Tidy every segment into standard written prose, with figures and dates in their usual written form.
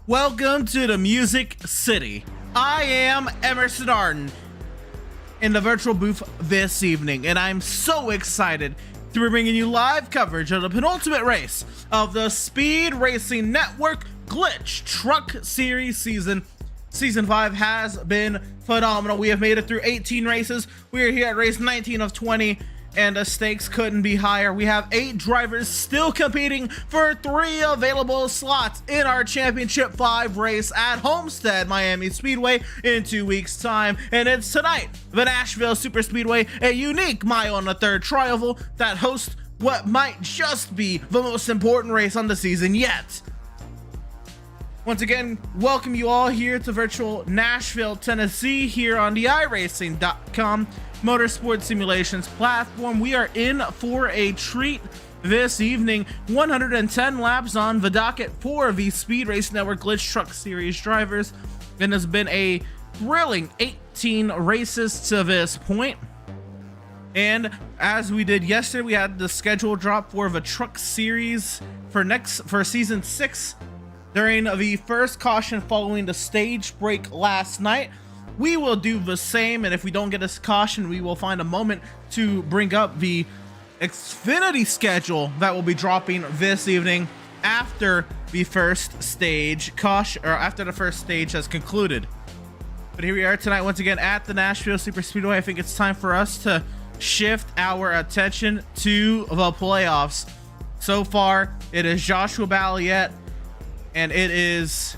Welcome to the Music City. I am Emerson Arden in the virtual booth this evening, and I'm so excited to be bringing you live coverage of the penultimate race of the Speed Racing Network Glytch Truck Series season. Season 5 has been phenomenal. We have made it through 18 races. We are here at race 19 of 20, and the stakes couldn't be higher. We have 8 drivers still competing for 3 available slots in our Championship 5 race at Homestead Miami Speedway in 2 weeks' time. And it's tonight, the Nashville Super Speedway, a unique mile on the third tri-oval that hosts what might just be the most important race on the season yet. Once again, welcome you all here to virtual Nashville, Tennessee, here on the iRacing.com motorsport simulations platform. We are in for a treat this evening. 110 laps on the docket for the Speed Race Network Glytch Truck Series drivers. It has been a thrilling 18 races to this point. And as we did yesterday, we had the schedule drop for the Truck Series for season 6 during the first caution following the stage break last night. We will do the same, and if we don't get a caution, we will find a moment to bring up the Xfinity schedule that will be dropping this evening after the first stage caution, or after the first stage has concluded. But here we are tonight once again at the Nashville Super Speedway. I think it's time for us to shift our attention to the playoffs. So far, it is Joshua Balliet, and it is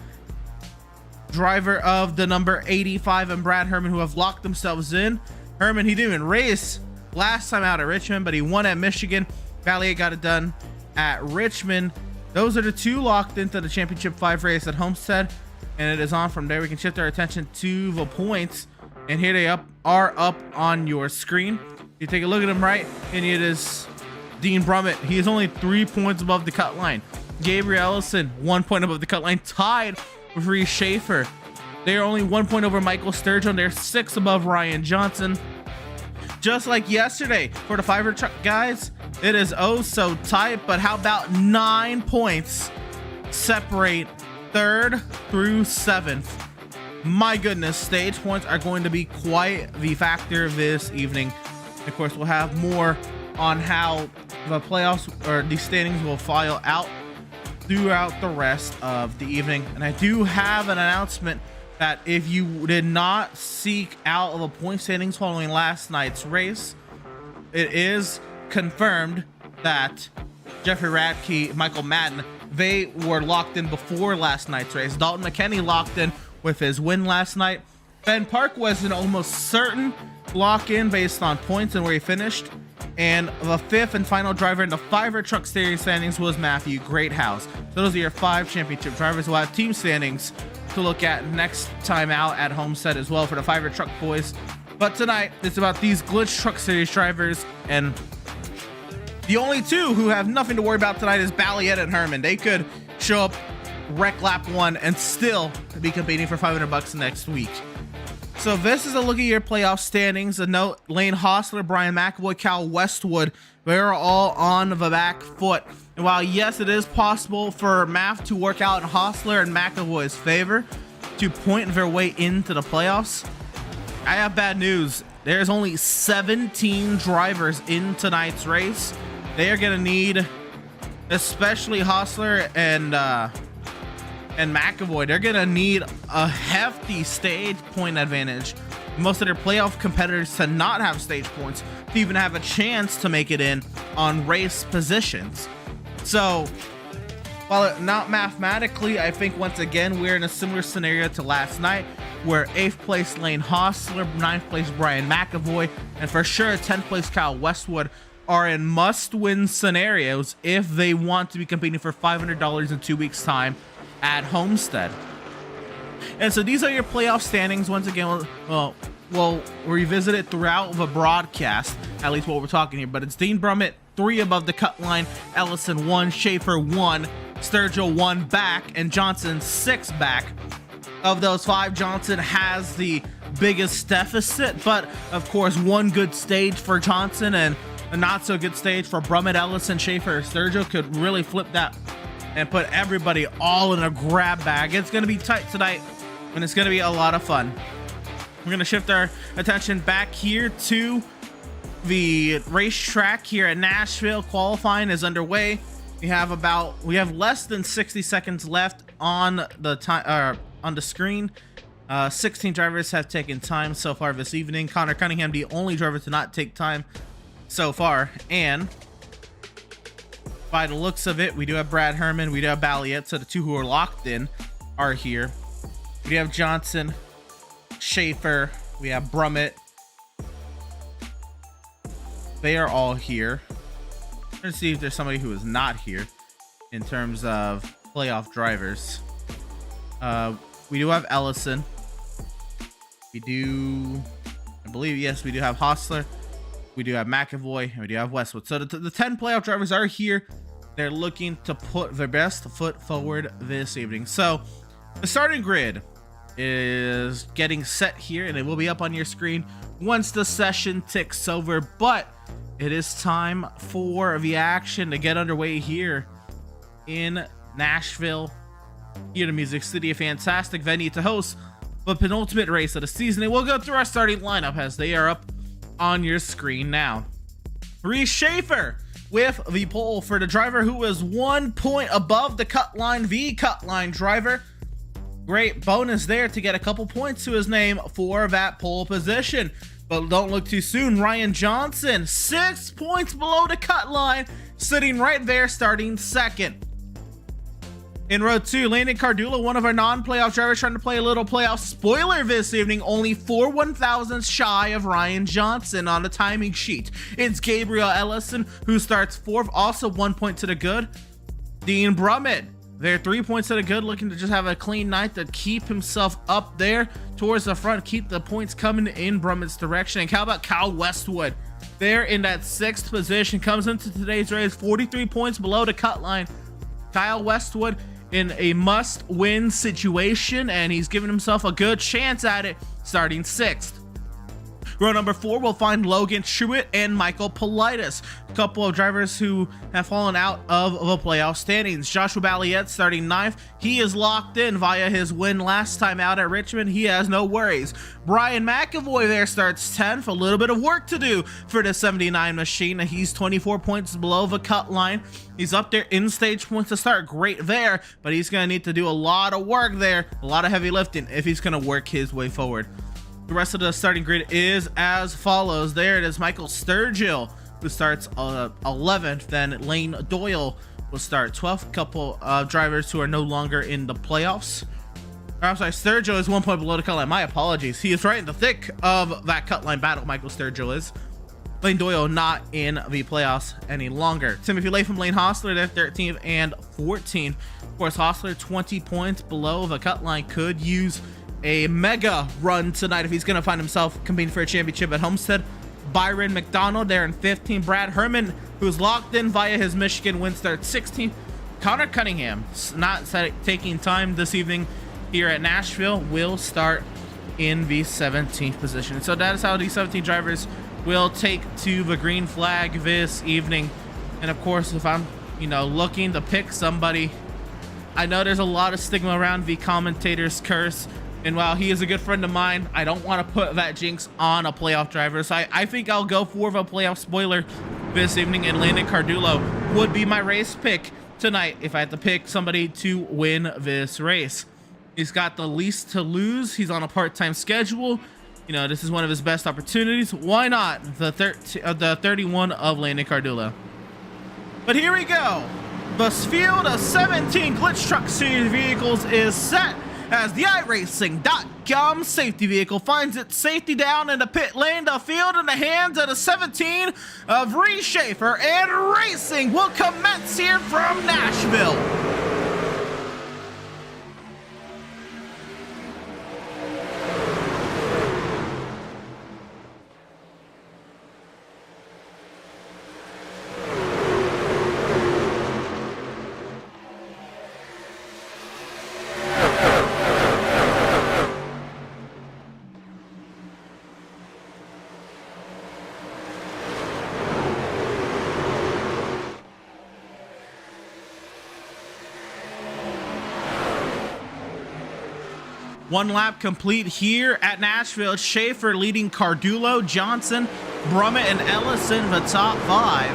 driver of the number 85 and Brad Herman who have locked themselves in. Herman, he didn't even race last time out at Richmond, but he won at Michigan. Balliet got it done at Richmond. Those are the 2 locked into the Championship 5 race at Homestead, and it is on from there. We can shift our attention to the points, and here they are up on your screen. You take a look at them, right, and it is Dean Brummett. He is only 3 points above the cut line. Gabriel Ellison, 1 point above the cut line, tied with Reese Schaefer. They are only 1 point over Michael Sturgeon. They're 6 above Ryan Johnson. Just like yesterday for the 5er truck guys, it is oh so tight, but how about 9 points separate 3rd through 7th? My goodness, stage points are going to be quite the factor this evening. Of course, we'll have more on how the playoffs or the standings will file out throughout the rest of the evening. And I do have an announcement that if you did not seek out the point standings following last night's race, it is confirmed that Jeffrey Radke, Michael Madden, they were locked in before last night's race. Dalton McKinney locked in with his win last night. Ben Park was an almost certain lock-in based on points and where he finished. And the 5th and final driver in the 5er truck series standings was Matthew Greathouse. So those are your 5 championship drivers. We'll have team standings to look at next time out at Homestead as well for the 5er truck boys. But tonight, it's about these Glytch Truck Series drivers, and the only 2 who have nothing to worry about tonight is Balliet and Herman. They could show up, wreck lap 1, and still be competing for $500 next week. So this is a look at your playoff standings. A note, Lane Hostler, Brian McAvoy, Cal Westwood, they're all on the back foot. And while yes, it is possible for math to work out in Hostler and McAvoy's favor to point their way into the playoffs, I have bad news. There's only 17 drivers in tonight's race. They are going to need, especially Hostler and McAvoy, they're gonna need a hefty stage point advantage. Most of their playoff competitors to not have stage points to even have a chance to make it in on race positions. So while not mathematically, I think once again we're in a similar scenario to last night, where 8th place Lane Hostler, 9th place Brian McAvoy, and for sure 10th place Kyle Westwood are in must-win scenarios if they want to be competing for $500 in 2 weeks' time at Homestead. And so these are your playoff standings. Once again, we'll revisit it throughout the broadcast, at least what we're talking here. But it's Dean Brummett 3 above the cut line, Ellison 1, Schaefer 1, Sturgill 1 back, and Johnson 6 back. Of those 5, Johnson has the biggest deficit, but of course 1 good stage for Johnson and a not so good stage for Brummett, Ellison, Schaefer, Sturgill could really flip that and put everybody all in a grab bag. It's going to be tight tonight, and it's going to be a lot of fun. We're going to shift our attention back here to the racetrack here at Nashville. Qualifying is underway. We have less than 60 seconds left on the time on the screen. 16 drivers have taken time so far this evening. Connor Cunningham, the only driver to not take time so far, and by the looks of it, we do have Brad Herman, we do have Balliet, so the two who are locked in are here. We do have Johnson, Schaefer, we have Brummett. They are all here. Let's see if there's somebody who is not here in terms of playoff drivers. We do have Ellison. We do, I believe, yes, we do have Hostler. We do have McAvoy, and we do have Westwood. So the 10 playoff drivers are here. They're looking to put their best foot forward this evening. So the starting grid is getting set here, and it will be up on your screen once the session ticks over. But it is time for the action to get underway here in Nashville, here to Music City, a fantastic venue to host the penultimate race of the season. And we'll go through our starting lineup as they are up on your screen now. Reese Schaefer with the pole for the driver who is 1 point above the cut line, the cut line driver. Great bonus there to get a couple points to his name for that pole position. But don't look too soon. Ryan Johnson, 6 points below the cut line, sitting right there, starting second. In row 2, Landon Cardula, one of our non-playoff drivers, trying to play a little playoff spoiler this evening, only 4 1,000ths shy of Ryan Johnson on the timing sheet. It's Gabriel Ellison, who starts 4th, also 1 point to the good. Dean Brummett, they're 3 points to the good, looking to just have a clean night to keep himself up there towards the front, keep the points coming in Brummett's direction. And how about Kyle Westwood? They're in that 6th position, comes into today's race 43 points below the cut line. Kyle Westwood in a must-win situation, and he's giving himself a good chance at it, starting 6th. Row number 4 will find Logan Truitt and Michael Politis, a couple of drivers who have fallen out of the playoff standings. Joshua Balliet starting 9th. He is locked in via his win last time out at Richmond. He has no worries. Brian McAvoy there starts 10th. A little bit of work to do for the 79 machine. He's 24 points below the cut line. He's up there in stage points to start. Great there, but he's going to need to do a lot of work there, a lot of heavy lifting if he's going to work his way forward. The rest of the starting grid is as follows. There it is, Michael Sturgill, who starts 11th. Then Lane Doyle will start 12th. Couple of drivers who are no longer in the playoffs. I'm sorry, Sturgill is 1 point below the cut line. My apologies. He is right in the thick of that cut line battle, Michael Sturgill is. Lane Doyle not in the playoffs any longer. Timothy Latham, Lane Hostler, they're 13th and 14th. Of course, Hostler 20 points below the cut line, could use a mega run tonight if he's going to find himself competing for a championship at Homestead. Byron McDonald there in 15th. Brad Herman, who's locked in via his Michigan win, start 16th. Connor Cunningham, not taking time this evening here at Nashville, will start in the 17th position. So that is how these 17 drivers will take to the green flag this evening. And of course, if I'm looking to pick somebody, I know there's a lot of stigma around the commentator's curse. And while he is a good friend of mine, I don't want to put that jinx on a playoff driver. So I think I'll go for a playoff spoiler this evening, and Landon Cardullo would be my race pick tonight if I had to pick somebody to win this race. He's got the least to lose. He's on a part-time schedule. This is one of his best opportunities. Why not the 31 of Landon Cardullo? But here we go. The field of 17 Glytch Truck Series vehicles is set as the iRacing.com safety vehicle finds its safety down in the pit lane. The field in the hands of the 17 of Reese Schaefer, and racing will commence here from Nashville. One lap complete here at Nashville. Schaefer leading Cardulo, Johnson, Brummett, and Ellison the top 5.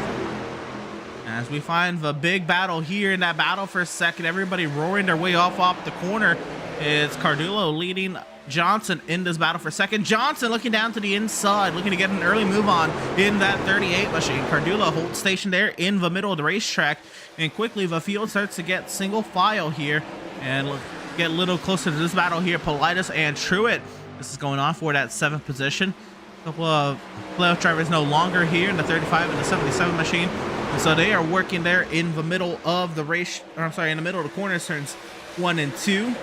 As we find the big battle here in that battle for a second, everybody roaring their way off the corner. It's Cardulo leading Johnson in this battle for second. Johnson looking down to the inside, looking to get an early move on in that 38 machine. Cardulo holds station there in the middle of the racetrack, and quickly the field starts to get single file here and get a little closer to this battle here. Politis and Truitt. This is going on for that 7th position. A couple of playoff drivers no longer here in the 35 and the 77 machine. And so they are working there in the middle of the race, or I'm sorry, in the middle of the corners, turns 1 and 2,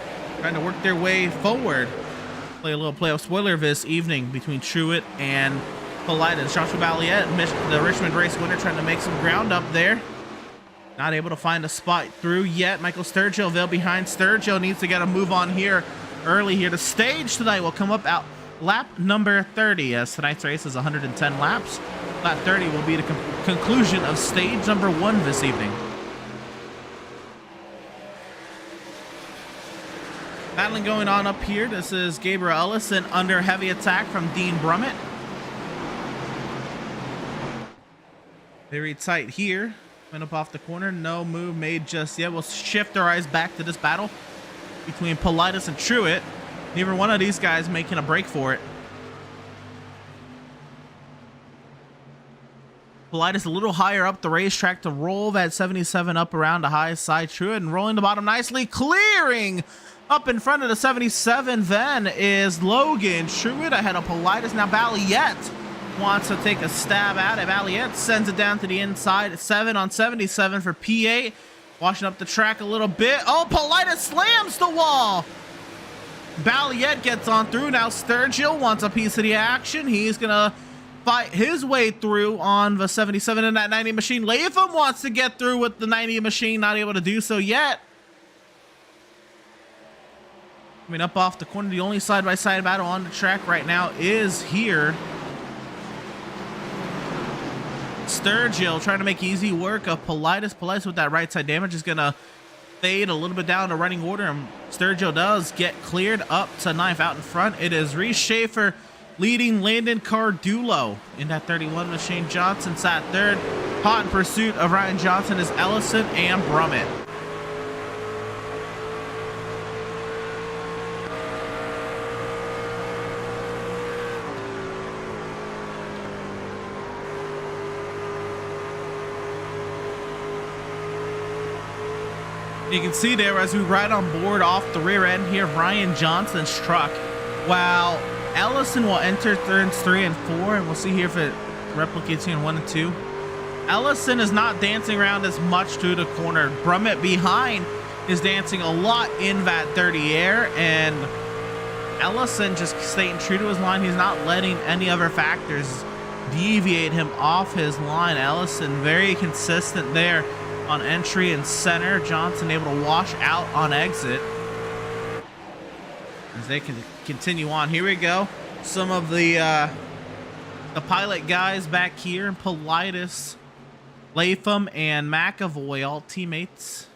trying to work their way forward. Play a little playoff spoiler this evening between Truitt and Politis. Joshua Balliet, the Richmond race winner, trying to make some ground up there. Not able to find a spot through yet. Michael Sturgill, Vail behind. Sturgill needs to get a move on here early here. The stage tonight will come up at lap number 30, as tonight's race is 110 laps. Lap 30 will be the conclusion of stage number 1 this evening. Battling going on up here. This is Gabriel Ellison under heavy attack from Dean Brummett. Very tight here. Went up off the corner. No move made just yet. We'll shift our eyes back to this battle between Politis and Truitt. Neither one of these guys making a break for it. Politis a little higher up the racetrack to roll that 77 up around the high side. Truitt and rolling the bottom nicely, clearing up in front of the 77 then is Logan. Truitt ahead of Politis. Now Balliet wants to take a stab at it. Balliet sends it down to the inside. 7 on 77 for P8. Washing up the track a little bit. Oh, Politis slams the wall. Balliet gets on through. Now Sturgill wants a piece of the action. He's going to fight his way through on the 77 in that 90 machine. Latham wants to get through with the 90 machine. Not able to do so yet. I mean, up off the corner, the only side-by-side battle on the track right now is here. Sturgill trying to make easy work of Politis. Politis with that right side damage is going to fade a little bit down to running order. And Sturgill does get cleared up to 9th out in front. It is Reese Schaefer leading Landon Cardulo in that 31 machine. Johnson sat 3rd. Hot in pursuit of Ryan Johnson is Ellison and Brummett. You can see there as we ride on board off the rear end here, Ryan Johnson's truck, while Ellison will enter turns 3 and 4, and we'll see here if it replicates here in 1 and 2. Ellison is not dancing around as much through the corner. Brummett behind is dancing a lot in that dirty air, and Ellison just staying true to his line. He's not letting any other factors deviate him off his line. Ellison very consistent there on entry and center. Johnson able to wash out on exit as they can continue on. Here we go. Some of the pilot guys back here. Politis, Latham, and McAvoy, all teammates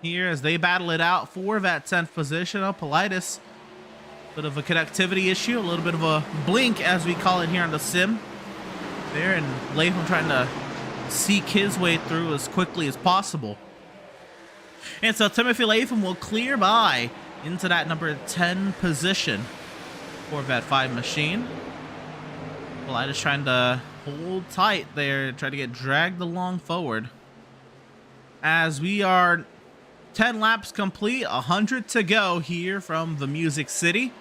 here as they battle it out for that 10th position. Politis, bit of a connectivity issue, a little bit of a blink as we call it here on the sim there, and Latham trying to seek his way through as quickly as possible. And so Timothy Latham will clear by into that number 10 position for that 5 machine. Politis trying to hold tight there, try to get dragged along forward. As we are 10 laps complete, 100 to go here from the Music City.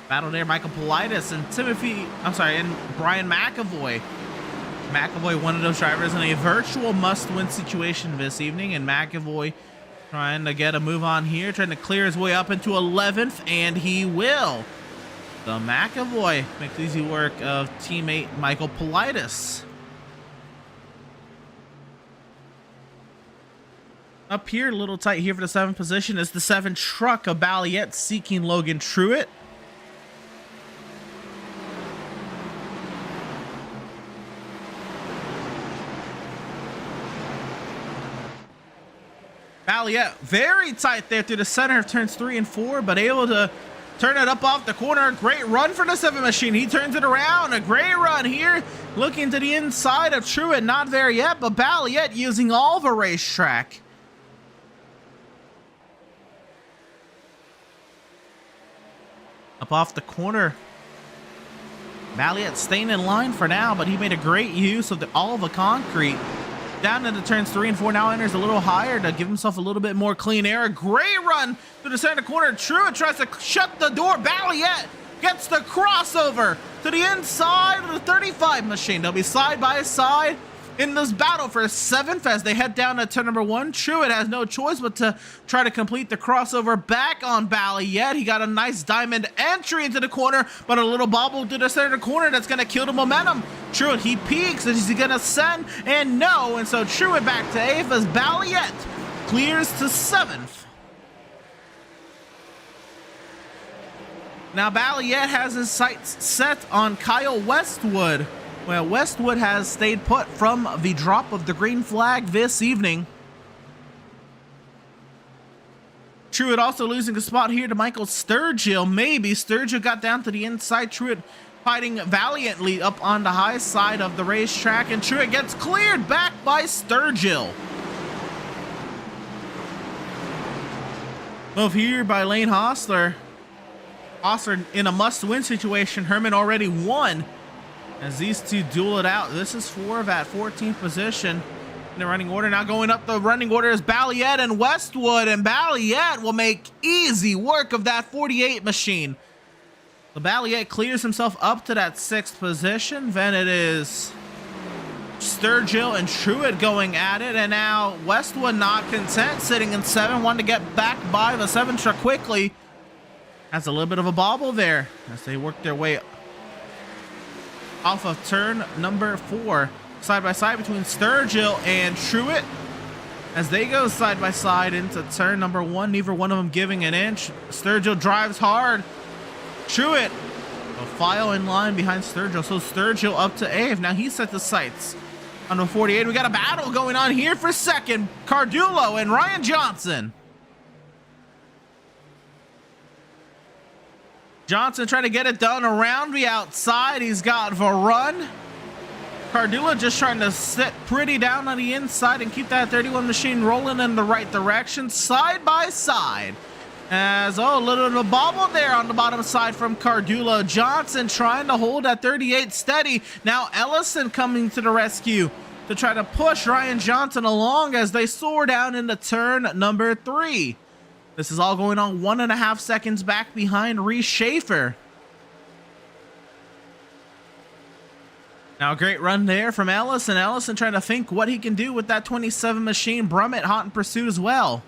Battle there, Michael Politis and and Brian McAvoy. McAvoy, one of those drivers in a virtual must-win situation this evening, and McAvoy trying to get a move on here, trying to clear his way up into 11th, and he will. So McAvoy makes easy work of teammate Michael Politis. Up here, a little tight here for the 7th position is the 7 truck of Balliet seeking Logan Truitt. Valiant very tight there through the center of turns 3 and 4, but able to turn it up off the corner. Great run for the 7 machine. He turns it around. A great run here. Looking to the inside of Truett. Not there yet, but Valiant using all the racetrack. Up off the corner. Valiant staying in line for now, but he made a great use of all the concrete. Down into turns 3 and 4, now enters a little higher to give himself a little bit more clean air. A great run to the center corner. Truett tries to shut the door. Valiant gets the crossover to the inside of the 35 machine. They'll be side by side in this battle for 7th as they head down to turn number 1. Truett has no choice but to try to complete the crossover back on Valiant. He got a nice diamond entry into the corner, but a little bobble to the center corner that's going to kill the momentum. Truett, he peaks. Is he going to send? And no. And so Truett back to 8th as Valiant clears to 7th. Now Valiant has his sights set on Kyle Westwood. Well, Westwood has stayed put from the drop of the green flag this evening. Truett also losing a spot here to Michael Sturgill. Maybe Sturgill got down to the inside. Truett fighting valiantly up on the high side of the racetrack, and Truett gets cleared back by Sturgill. Move here by Lane Hostler. Hostler in a must-win situation. Herman already won. As these two duel it out. This is for that 14th position in the running order. Now going up the running order is Valiant and Westwood, and Valiant will make easy work of that 48 machine. The Valiant clears himself up to that 6th position. Then it is Sturgill and Truett going at it, and now Westwood not content, sitting in 7, wanting to get back by the 7 truck quickly. Has a little bit of a bobble there as they work their way off of turn number 4. Side by side between Sturgill and Truett as they go side by side into turn number 1. Neither one of them giving an inch. Sturgill drives hard. Truett will file in line behind Sturgill. So Sturgill up to 8th. Now he set the sights on the 48. We got a battle going on here for 2nd. Cardulo and Ryan Johnson. Johnson trying to get it done around the outside. He's got the run. Cardula just trying to sit pretty down on the inside and keep that 31 machine rolling in the right direction, side by side. As, a little bit of a bobble there on the bottom side from Cardula. Johnson trying to hold that 38 steady. Now Ellison coming to the rescue to try to push Ryan Johnson along as they soar down into turn number 3. This is all going on 1.5 seconds back behind Reese Schaefer. Now a great run there from Ellison. Ellison trying to think what he can do with that 27 machine. Brummett hot in pursuit as well.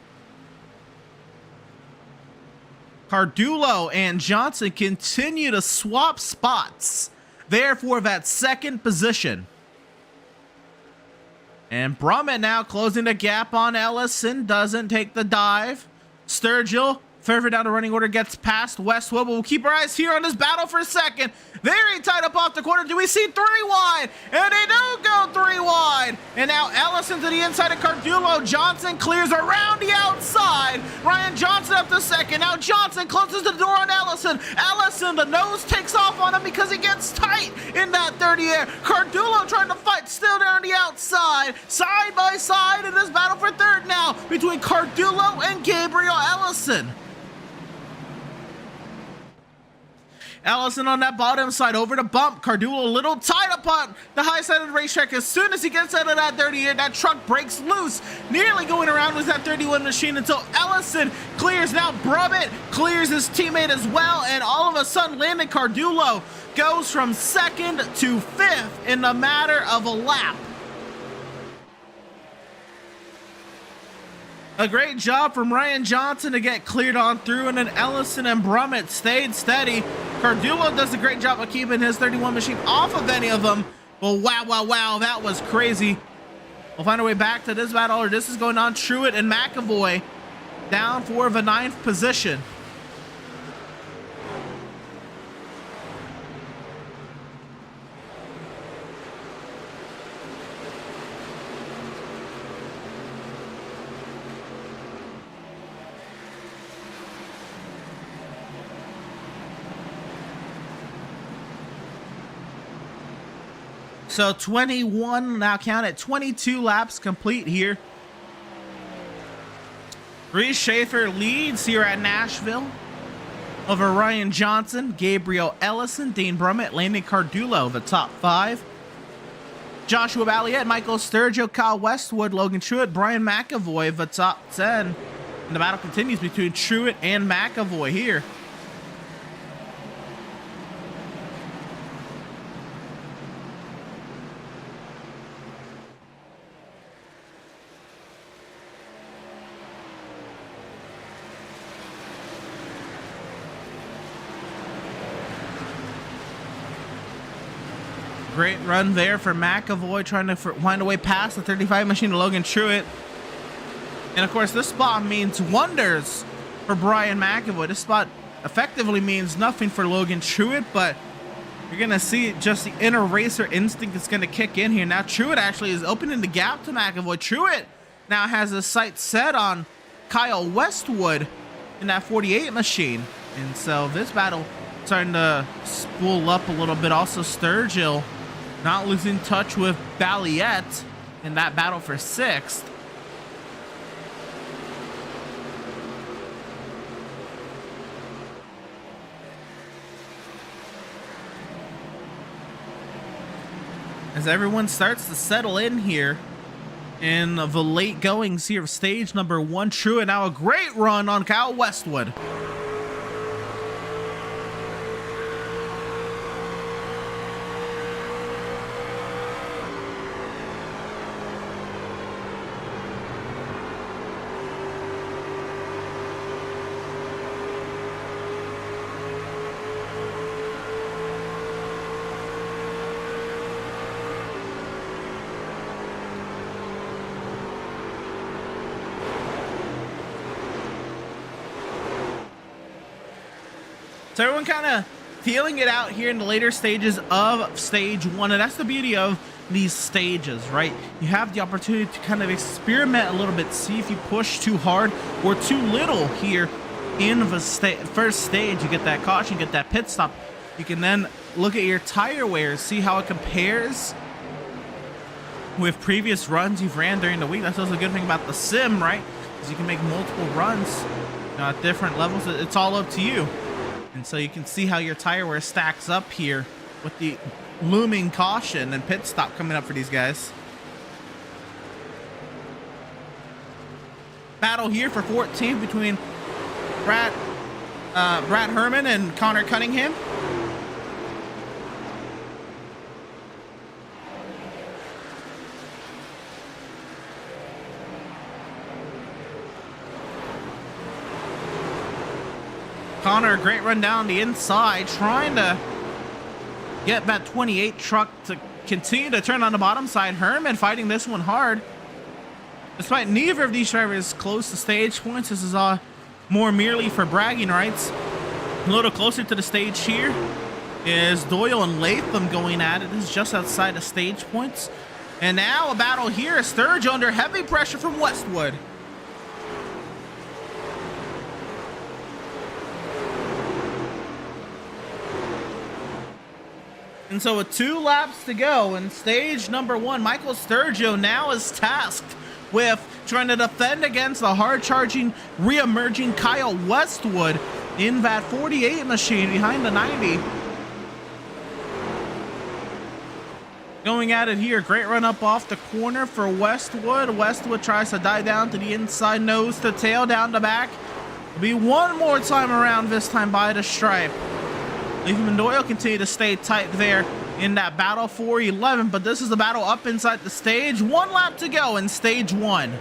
Cardulo and Johnson continue to swap spots there for that 2nd position. And Brummett now closing the gap on Ellison. Doesn't take the dive. Sturgill, further down the running order, gets past Westwood. We'll keep our eyes here on this battle for a second. Very tight up off the corner. Do we see 3 wide? And they do go 3 wide. And now Ellison to the inside of Cardulo. Johnson clears around the outside. Ryan Johnson up to 2nd. Now Johnson closes the door on Ellison. Ellison, the nose takes off on him because he gets tight in that 30 air. Cardulo trying to fight still down the outside. Side by side in this battle for 3rd now between Cardulo and Gabriel Ellison. Ellison on that bottom side over the bump. Cardulo a little tight up on the high side of the racetrack. As soon as he gets out of that 30 air, that truck breaks loose. Nearly going around with that 31 machine until Ellison clears. Now Brummett clears his teammate as well. And all of a sudden, Landon Cardulo goes from 2nd to 5th in the matter of a lap. A great job from Ryan Johnson to get cleared on through, and then Ellison and Brummett stayed steady. Cardulo does a great job of keeping his 31 machine off of any of them. Well, wow, that was crazy. We'll find our way back to this battle, or this is going on. Truett and McAvoy down for the 9th position. So 21 now, count it, 22 laps complete here. Reese Schaefer leads here at Nashville over Ryan Johnson, Gabriel Ellison, Dean Brummett, Landon Cardulo, the top 5. Joshua Balliet, Michael Sturgill, Kyle Westwood, Logan Truitt, Brian McAvoy, the top 10. And the battle continues between Truitt and McAvoy here. Great run there for McAvoy, trying to find a way past the 35 machine to Logan Truitt. And of course, this spot means wonders for Brian McAvoy. This spot effectively means nothing for Logan Truitt, but you're going to see just the inner racer instinct is going to kick in here. Now, Truitt actually is opening the gap to McAvoy. Truitt now has his sights set on Kyle Westwood in that 48 machine. And so this battle starting to spool up a little bit. Also, Sturgill not losing touch with Balliet in that battle for 6th. As everyone starts to settle in here in the late goings here of stage number 1, True, and now a great run on Kyle Westwood. So everyone kind of feeling it out here in the later stages of stage 1, and that's the beauty of these stages, right? You have the opportunity to kind of experiment a little bit, see if you push too hard or too little here in the first stage. You get that caution, get that pit stop. You can then look at your tire wear, see how it compares with previous runs you've ran during the week. That's also a good thing about the sim, right? Because you can make multiple runs at different levels. It's all up to you. And so you can see how your tire wear stacks up here with the looming caution and pit stop coming up for these guys. Battle here for 14th between Brad Herman and Connor Cunningham. Connor, a great run down the inside, trying to get that 28 truck to continue to turn on the bottom side. Herman fighting this one hard. Despite neither of these drivers close to stage points, this is more merely for bragging rights. A little closer to the stage here is Doyle and Latham going at it. This is just outside the stage points. And now a battle here. Sturge under heavy pressure from Westwood. And so with 2 laps to go in stage number 1, Michael Sturgio now is tasked with trying to defend against the hard-charging, re-emerging Kyle Westwood in that 48 machine behind the 90. Going at it here, great run up off the corner for Westwood. Westwood tries to dive down to the inside, nose to tail, down the back. It'll be one more time around, this time by the stripe. Latham and Doyle continue to stay tight there in that battle for 11, but this is the battle up inside the stage. 1 lap to go in stage 1.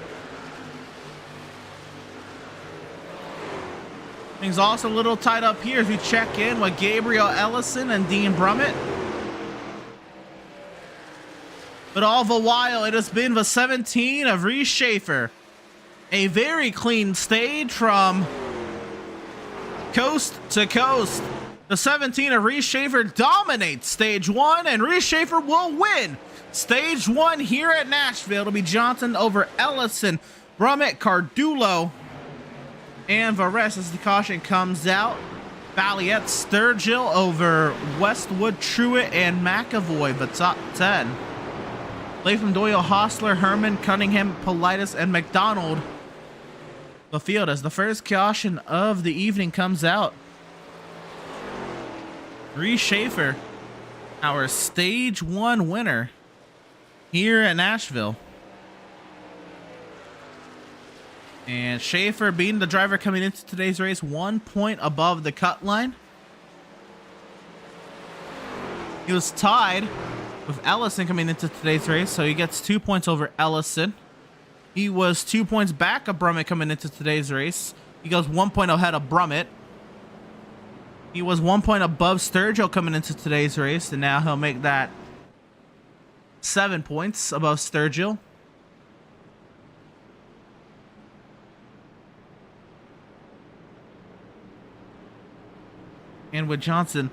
Things also a little tight up here as we check in with Gabriel Ellison and Dean Brummett. But all the while, it has been the 17 of Reese Schaefer. A very clean stage from coast to coast. The 17 of Reese Schaefer dominates stage 1, and Reese Schaefer will win stage 1 here at Nashville. It'll be Johnson over Ellison, Brummett, Cardulo, and the rest as the caution comes out. Balliet, Sturgill over Westwood, Truitt, and McAvoy, the top 10. Latham, Doyle, Hostler, Herman, Cunningham, Politis, and McDonald the field as the first caution of the evening comes out. Reese Schaefer, our stage 1 winner here at Nashville. And Schaefer being the driver coming into today's race, 1 point above the cut line. He was tied with Ellison coming into today's race, so he gets 2 points over Ellison. He was 2 points back of Brummett coming into today's race. He goes 1 point ahead of Brummett. He was 1 point above Sturgill coming into today's race, and now he'll make that 7 points above Sturgill. And with Johnson,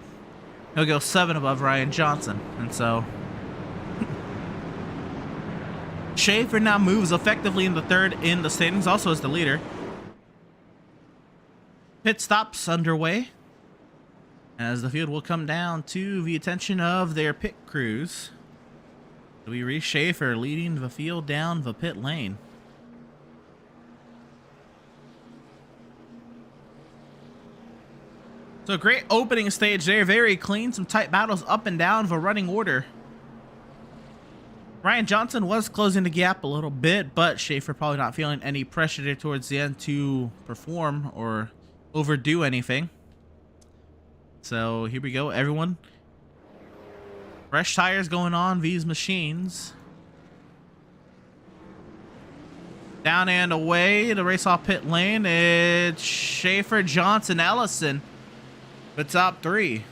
he'll go 7 above Ryan Johnson. And so Schaefer now moves effectively in the third in the standings, also as the leader. Pit stops underway as the field will come down to the attention of their pit crews. We Reese Schaefer leading the field down the pit lane. So great opening stage there, very clean, some tight battles up and down the running order. Ryan Johnson was closing the gap a little bit, but Schaefer probably not feeling any pressure there towards the end to perform or overdo anything. So here we go, everyone. Fresh tires going on these machines. Down and away to race off pit lane. It's Schaefer, Johnson, Ellison. The top 3.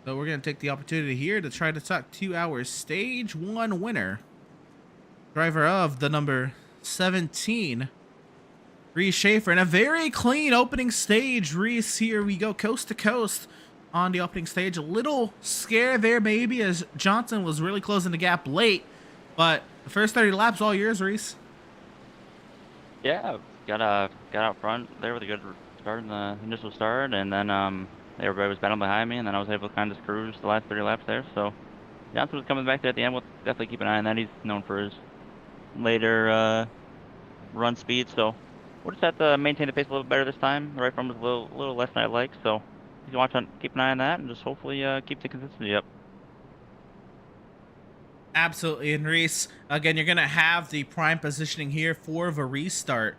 So we're going to take the opportunity here to try to talk to our stage 1 winner. Driver of the number 17, Reese Schaefer. And a very clean opening stage. Reese, here we go coast to coast on the opening stage. A little scare there maybe as Johnson was really closing the gap late. But the first 30 laps all yours, Reese. Yeah, got out front there with a good start in the initial start, and then everybody was battling behind me, and then I was able to kind of just cruise the last 30 laps there. So Johnson was coming back there at the end. We'll definitely keep an eye on that. He's known for his later run speed, so we'll just have to maintain the pace a little better this time. The right front was a little less than I like, so you can keep an eye on that, and just hopefully keep the consistency up. Absolutely. And Reese, again, you're going to have the prime positioning here for the restart.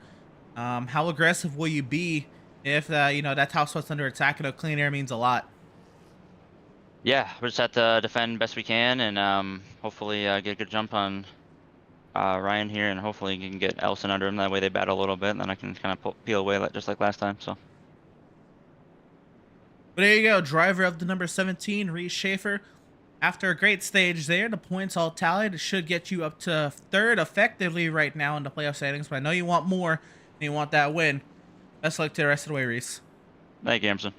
How aggressive will you be if that top spot's under attack? And a clean air means a lot. Yeah, we just have to defend best we can, and hopefully get a good jump on Ryan here, and hopefully you can get Ellison under him. That way they battle a little bit, and then I can kind of peel away just like last time. So. But there you go, driver of the number 17, Reese Schaefer. After a great stage there, the points all tallied. It should get you up to 3rd effectively right now in the playoff standings, but I know you want more, and you want that win. Best luck to the rest of the way, Reese. Thank you, Emerson.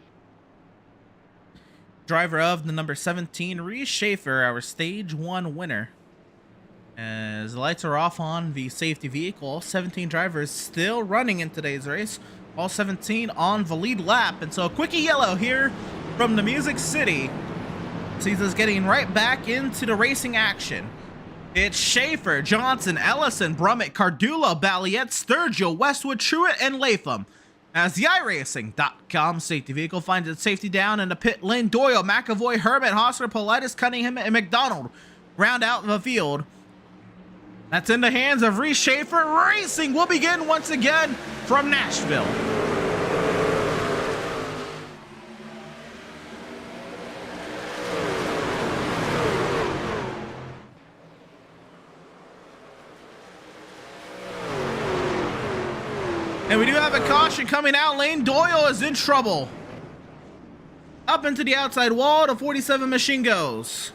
Driver of the number 17, Reese Schaefer, our stage 1 winner. As the lights are off on the safety vehicle, all 17 drivers still running in today's race. All 17 on the lead lap, and so a quickie yellow here from the Music City sees us getting right back into the racing action. It's Schaefer, Johnson, Ellison, Brummett, Cardullo, Balliet, Sturgill, Westwood, Truitt, and Latham. As the iRacing.com safety vehicle finds its safety down in the pit lane, Doyle, McAvoy, Herbert, Hostler, Politis, Cunningham, and McDonald round out the field. That's in the hands of Reese Schaefer. Racing will begin once again from Nashville. And we do have a caution coming out. Lane Doyle is in trouble. Up into the outside wall, the 47 machine goes.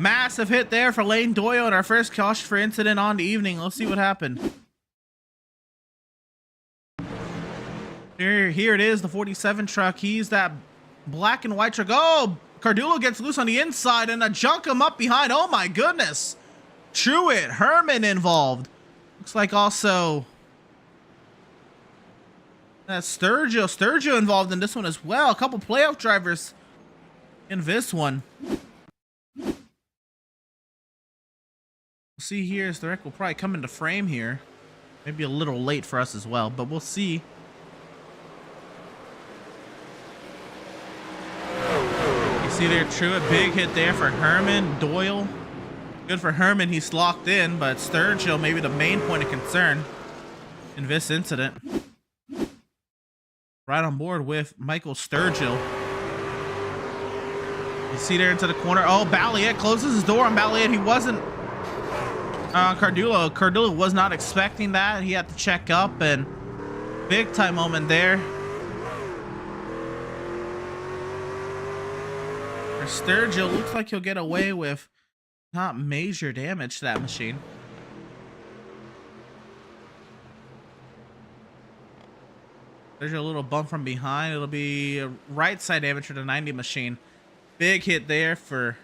Massive hit there for Lane Doyle and our first caution for incident on the evening. Let's see what happened. Here it is, the 47 truck. He's that black and white truck. Oh, Cardullo gets loose on the inside and a junk him up behind. Oh my goodness. Truitt, Herman involved. Looks like also That's Sturgio involved in this one as well. A couple playoff drivers in this one. We'll see here as the wreck will probably come into frame here. Maybe a little late for us as well, but we'll see. You see there, Truett, big hit there for Herman. Doyle, good for Herman, he's locked in, but Sturgill maybe the main point of concern in this incident. Right on board with Michael Sturgill. You see there into the corner. Oh, Balliet closes his door on Balliet. He wasn't. Cardullo was not expecting that. He had to check up, and big time moment there. For Sturgill, looks like he'll get away with not major damage to that machine. There's a little bump from behind. It'll be a right side damage for the 90 machine. Big hit there for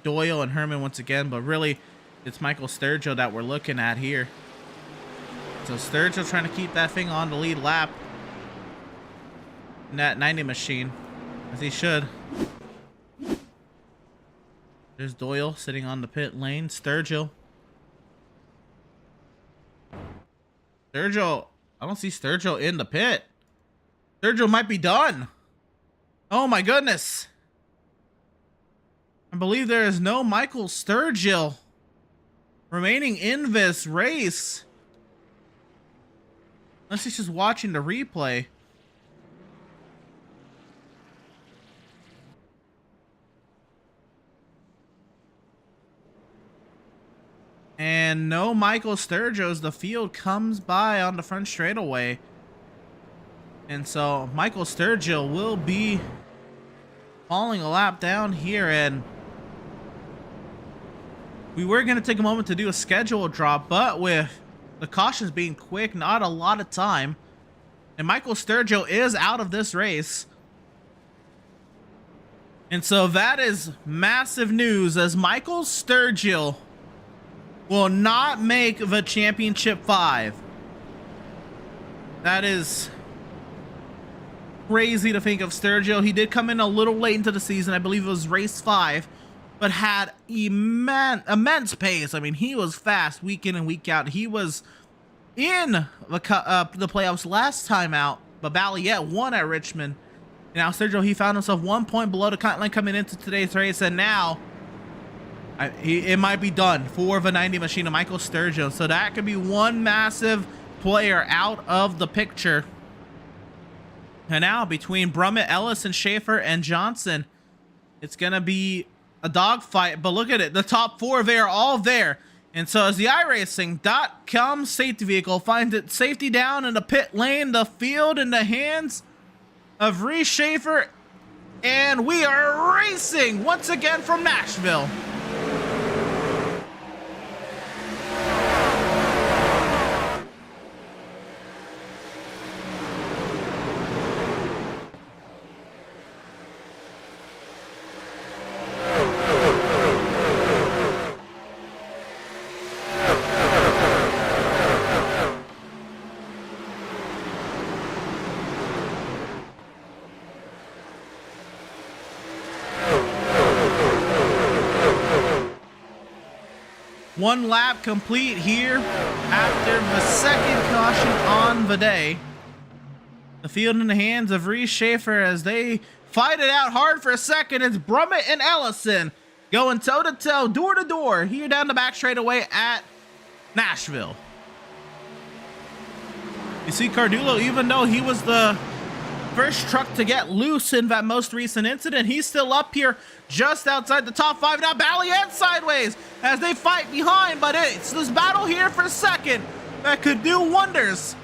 Doyle and Herman once again, but really it's Michael Sturgill that we're looking at here. So Sturgill trying to keep that thing on the lead lap in that 90 machine, as he should. There's Doyle sitting on the pit lane. Sturgill. I don't see Sturgill in the pit. Sturgill might be done. Oh my goodness. I believe there is no Michael Sturgill remaining in this race. Unless he's just watching the replay. And no Michael Sturgill as the field comes by on the front straightaway. And so Michael Sturgill will be falling a lap down here, and we were going to take a moment to do a schedule drop, but with the cautions being quick, not a lot of time, and Michael Sturgill is out of this race. And so that is massive news, as Michael Sturgill will not make the championship 5. That is crazy to think of Sturgill. He did come in a little late into the season. I believe it was race 5, but had immense pace. I mean, he was fast week in and week out. He was in the playoffs last time out, but Balliet won at Richmond. Now Sturgill, he found himself 1 point below the cut line coming into today's race, and now it might be done for the 90 machine of Michael Sturgill. So that could be one massive player out of the picture. And now between Brummett, Ellis, and Schaefer and Johnson, it's going to be a dogfight. But look at it. The top 4, they are all there. And so as the iRacing.com safety vehicle finds its safety down in the pit lane, the field in the hands of Reese Schaefer. And we are racing once again from Nashville. One lap complete here after the second caution on the day. The field in the hands of Reese Schaefer as they fight it out hard for a second. It's Brummett and Ellison going toe-to-toe, door-to-door here down the back straightaway at Nashville. You see Cardullo, even though he was the first truck to get loose in that most recent incident, he's still up here just outside the top 5. Now Balliet sideways as they fight behind, but it's this battle here for second that could do wonders,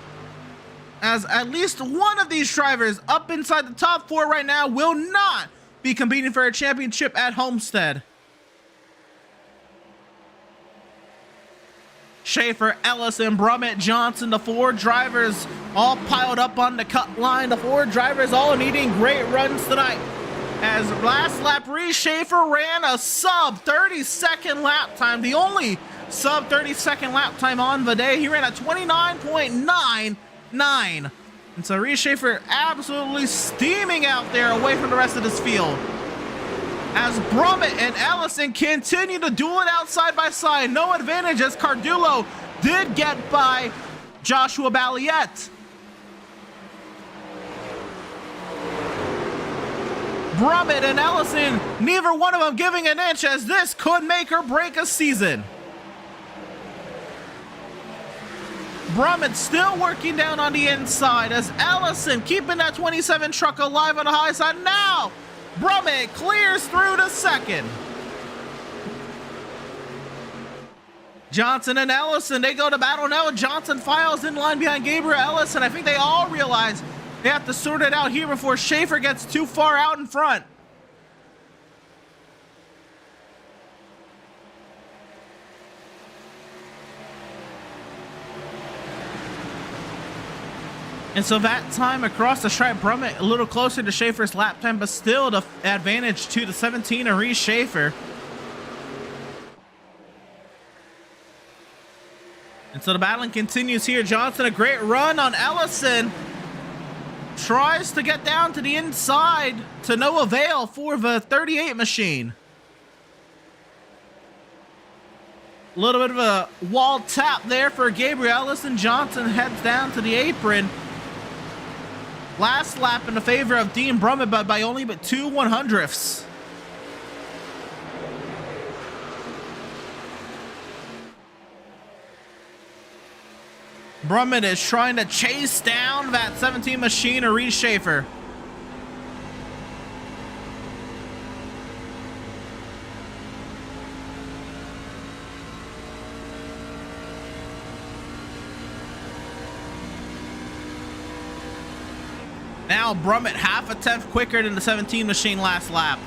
as at least one of these drivers up inside the top 4 right now will not be competing for a championship at Homestead. Schaefer, Ellis, and Brummett, Johnson, the 4 drivers all piled up on the cut line. The 4 drivers all needing great runs tonight. As last lap, Reese Schaefer ran a sub 30-second lap time, the only sub 30-second lap time on the day. He ran a 29.99. And so Reese Schaefer absolutely steaming out there away from the rest of this field. As Brummett and Ellison continue to duel it out side by side. No advantage as Cardullo did get by Joshua Balliet. Brummett and Ellison, neither one of them giving an inch, as this could make or break a season. Brummett still working down on the inside as Ellison keeping that 27 truck alive on the high side. Now Brummett clears through to second. Johnson and Ellison, they go to battle now. Johnson files in line behind Gabriel Ellison. I think they all realize they have to sort it out here before Schaefer gets too far out in front. And so that time across the stripe, Brummett a little closer to Schaefer's lap time, but still the advantage to the 17 of Reese Schaefer. And so the battling continues here. Johnson, a great run on Ellison. Tries to get down to the inside to no avail for the 38 machine. A little bit of a wall tap there for Gabriel Ellison. Johnson heads down to the apron. Last lap in the favor of Dean Brummett, but by only 2 1/100ths. Brummett is trying to chase down that 17 machine of Reese Schaefer. Now Brummett half a tenth quicker than the 17 machine last lap.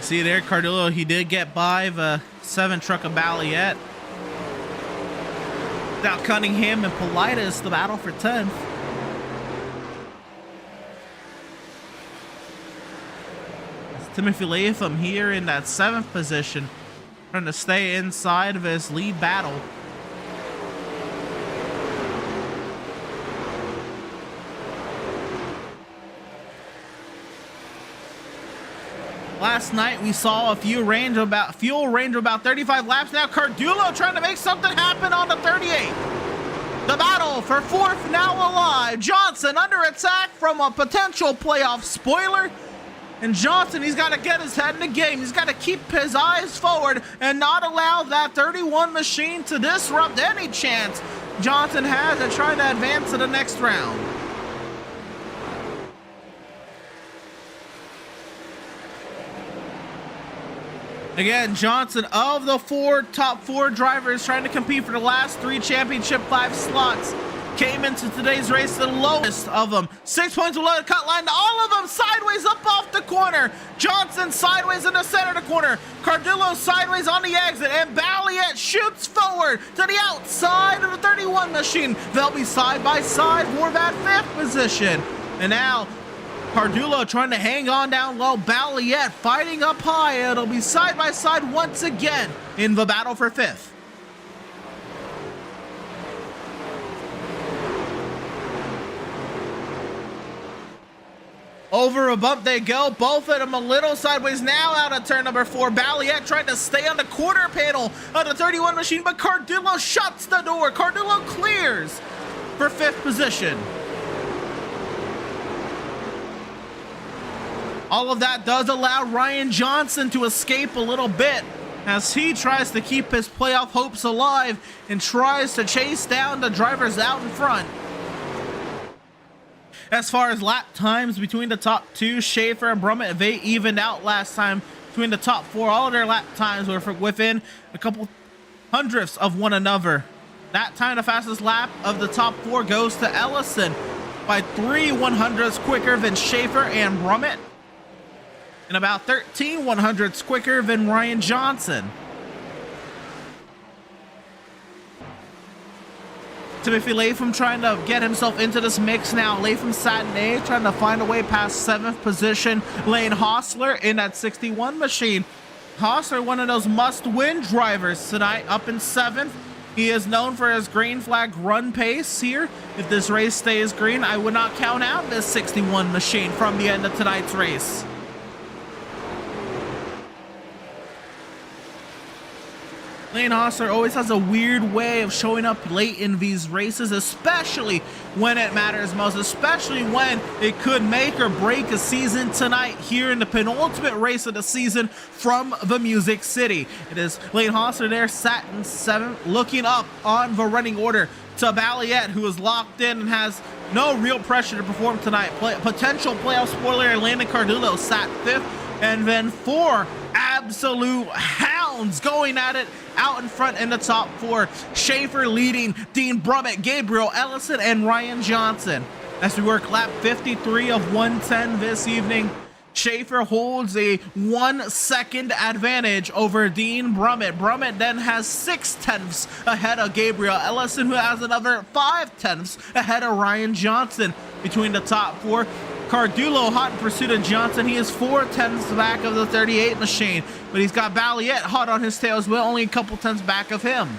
See there, Cardillo, he did get by the 7 truck of Balliet. Now Cunningham and Politis, the battle for 10th. Timothy Latham here in that 7th position, trying to stay inside of his lead battle. Last night we saw a fuel range of about 35 laps. Now Cardullo trying to make something happen on the 38. The battle for 4th now alive. Johnson under attack from a potential playoff spoiler. And Johnson, he's got to get his head in the game. He's got to keep his eyes forward and not allow that 31 machine to disrupt any chance Johnson has at trying to advance to the next round. Again, Johnson, of the top four drivers trying to compete for the last 3 championship 5 slots, came into today's race the lowest of them. 6 points below the cut line. All of them sideways up off the corner. Johnson sideways in the center of the corner. Cardillo sideways on the exit. And Balliet shoots forward to the outside of the 31 machine. They'll be side by side for that 5th position. And now Cardullo trying to hang on down low. Balliet fighting up high. It'll be side by side once again in the battle for 5th. Over a bump they go, both of them a little sideways now out of turn number 4. Balliet trying to stay on the quarter panel of the 31 machine, but Cardillo shuts the door. Cardillo clears for 5th position. All of that does allow Ryan Johnson to escape a little bit as he tries to keep his playoff hopes alive and tries to chase down the drivers out in front. As far as lap times between the top 2, Schaefer and Brummett, they evened out last time between the top 4. All of their lap times were within a couple 100ths of one another. That time, the fastest lap of the top 4 goes to Ellison by 3 100ths quicker than Schaefer and Brummett, and about 13 100ths quicker than Ryan Johnson. Timothy Latham trying to get himself into this mix now. Latham Saturday trying to find a way past 7th position. Lane Hostler in that 61 machine. Hostler, one of those must-win drivers tonight, up in 7th. He is known for his green flag run pace here. If this race stays green, I would not count out this 61 machine from the end of tonight's race. Lane Hostler always has a weird way of showing up late in these races, especially when it matters most, especially when it could make or break a season tonight here in the penultimate race of the season from the Music City. It is Lane Hostler there, sat in 7th, looking up on the running order to Balliet, who is locked in and has no real pressure to perform tonight. Potential playoff spoiler, Landon Cardullo sat 5th, and then 4 absolute hounds going at it out in front in the top 4. Schaefer leading Dean Brummett, Gabriel Ellison, and Ryan Johnson. As we work lap 53 of 110 this evening, Schaefer holds a 1 second advantage over Dean Brummett. Brummett then has 6/10 ahead of Gabriel Ellison, who has another 5/10 ahead of Ryan Johnson between the top 4. Cardullo hot in pursuit of Johnson. He is 4/10 back of the 38 machine, but he's got Balliet hot on his tail as well, only a couple tenths back of him.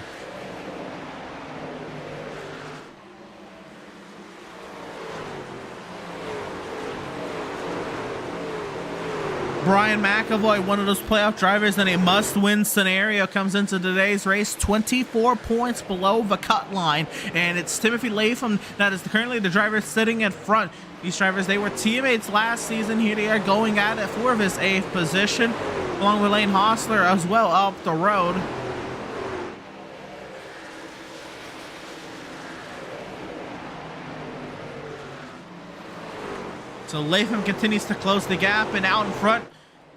Brian McAvoy, one of those playoff drivers in a must-win scenario, comes into today's race 24 points below the cut line, and it's Timothy Latham that is currently the driver sitting in front. These drivers, they were teammates last season. Here they are going at it for this 8th position, along with Lane Hostler as well up the road. So Latham continues to close the gap, and out in front,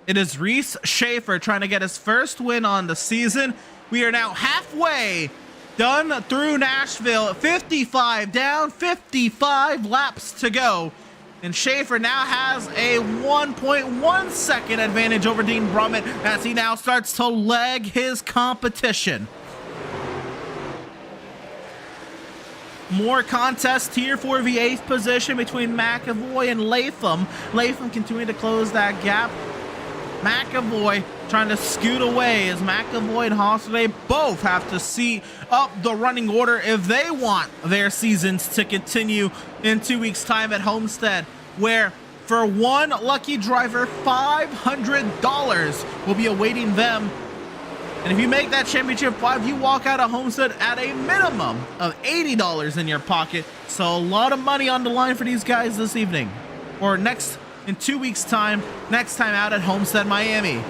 it is Reese Schaefer trying to get his first win on the season. We are now halfway done through Nashville. 55 down, 55 laps to go. And Schaefer now has a 1.1 second advantage over Dean Brummett as he now starts to leg his competition. More contest here for the 8th position between McAvoy and Latham. Latham continuing to close that gap. McAvoy trying to scoot away as McAvoy and Hostler, they both have to see up the running order if they want their seasons to continue in 2 weeks' time at Homestead, where for one lucky driver, $500 will be awaiting them. And if you make that championship 5, you walk out of Homestead at a minimum of $80 in your pocket. So a lot of money on the line for these guys this evening, or in 2 weeks' time, next time out at Homestead, Miami.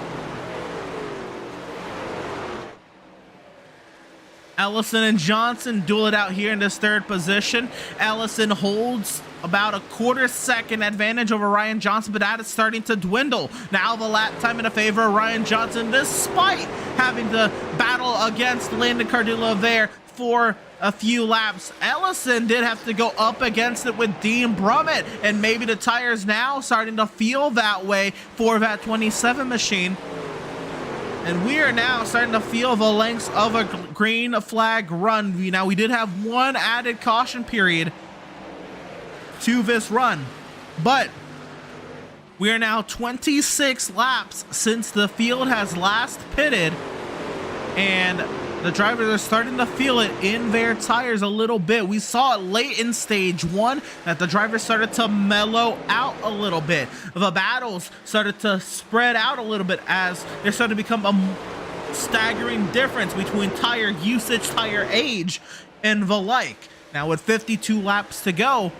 Ellison and Johnson duel it out here in this 3rd position. Ellison holds about a 1/4 second advantage over Ryan Johnson, but that is starting to dwindle. Now the lap time in the favor of Ryan Johnson, despite having to battle against Landon Cardullo there for a few laps. Ellison did have to go up against it with Dean Brummett, and maybe the tires now starting to feel that way for that 27 machine. And we are now starting to feel the lengths of a green flag run. Now, we did have one added caution period to this run, but we are now 26 laps since the field has last pitted, and the drivers are starting to feel it in their tires a little bit. We saw it late in stage 1 that the drivers started to mellow out a little bit. The battles started to spread out a little bit as there started to become a staggering difference between tire usage, tire age, and the like. Now with 52 laps to go,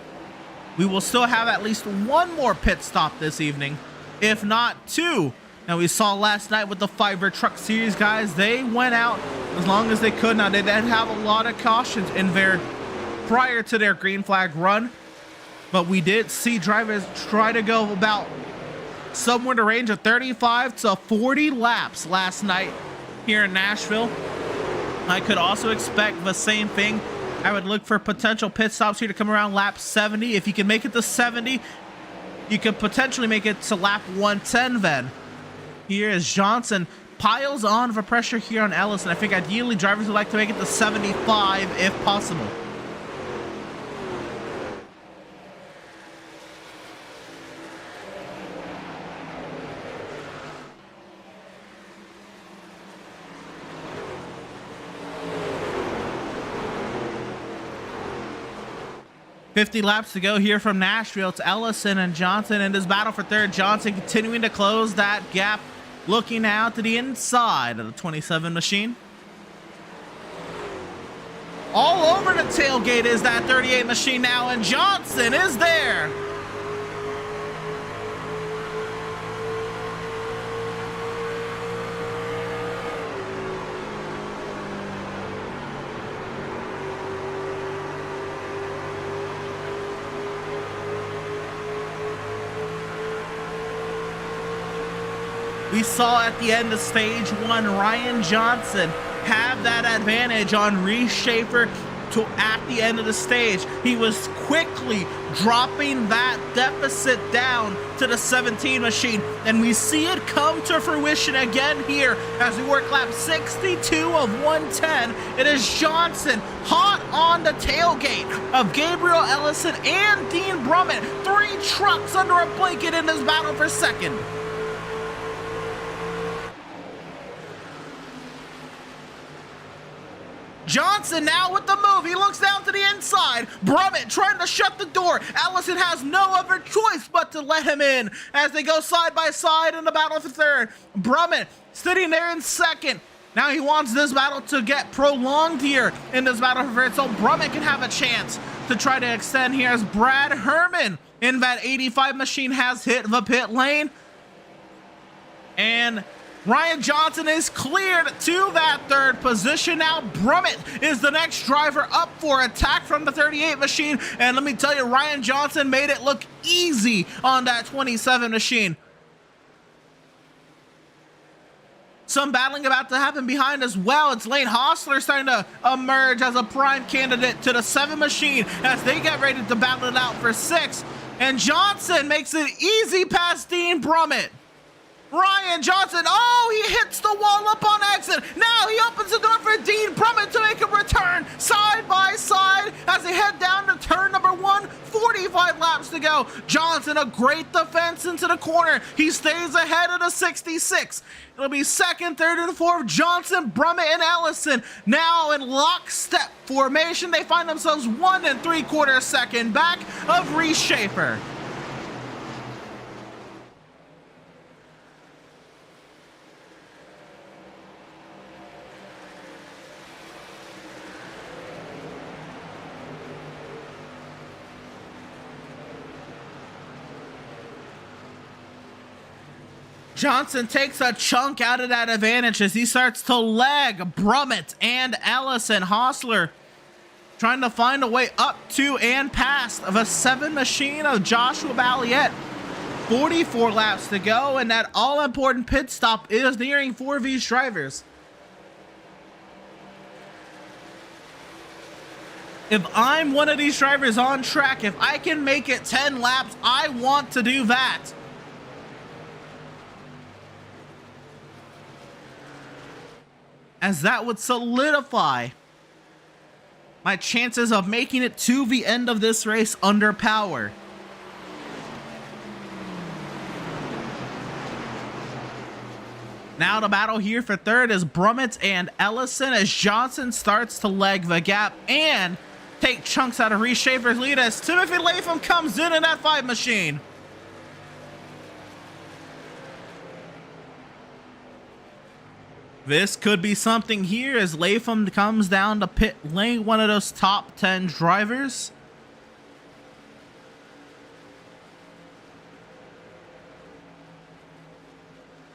we will still have at least one more pit stop this evening, if not 2. Now, we saw last night with the Fiverr Truck Series guys, they went out as long as they could. Now, they did have a lot of cautions in there prior to their green flag run, but we did see drivers try to go about somewhere in the range of 35 to 40 laps last night here in Nashville. I could also expect the same thing. I would look for potential pit stops here to come around lap 70. If you can make it to 70, you could potentially make it to lap 110 then. Here is Johnson piles on for pressure here on Ellison. I think ideally drivers would like to make it to 75 if possible. 50 laps to go here from Nashville. It's Ellison and Johnson in this battle for third. Johnson continuing to close that gap, looking out to the inside of the 27 machine. All over the tailgate is that 38 machine now, and Johnson is there. We saw at the end of stage one, Ryan Johnson have that advantage on Reese Schaefer at the end of the stage. He was quickly dropping that deficit down to the 17 machine, and we see it come to fruition again here as we work lap 62 of 110. It is Johnson hot on the tailgate of Gabriel Ellison and Dean Brummett. 3 trucks under a blanket in this battle for second. Johnson now with the move. He looks down to the inside. Brummett trying to shut the door. Ellison has no other choice but to let him in as they go side by side in the battle for third. Brummett sitting there in second. Now he wants this battle to get prolonged here in this battle for third, so Brummett can have a chance to try to extend here as Brad Herman in that 85 machine has hit the pit lane. And Ryan Johnson is cleared to that third position. Now Brummett is the next driver up for attack from the 38 machine. And let me tell you, Ryan Johnson made it look easy on that 27 machine. Some battling about to happen behind as well. It's Lane Hostler starting to emerge as a prime candidate to the 7 machine as they get ready to battle it out for 6. And Johnson makes it easy past Dean Brummett. Ryan Johnson, oh, he hits the wall up on exit. Now he opens the door for Dean Brummett to make a return side by side as they head down to turn number 1, 45 laps to go. Johnson, a great defense into the corner. He stays ahead of the 66. It'll be second, third, and fourth. Johnson, Brummett, and Ellison now in lockstep formation. They find themselves 1 3/4 second back of Reese Schaefer. Johnson takes a chunk out of that advantage as he starts to lag Brummett and Ellison. Hostler trying to find a way up to and past of a 7 machine of Joshua Balliet. 44 laps to go, and that all-important pit stop is nearing 4 of these drivers. If I'm one of these drivers on track, if I can make it 10 laps, I want to do that. As that would solidify my chances of making it to the end of this race under power. Now the battle here for third is Brummett and Ellison as Johnson starts to leg the gap and take chunks out of Reese Schaefer's lead as Timothy Latham comes in that 5 machine. This could be something here as Latham comes down to pit lane, one of those top 10 drivers.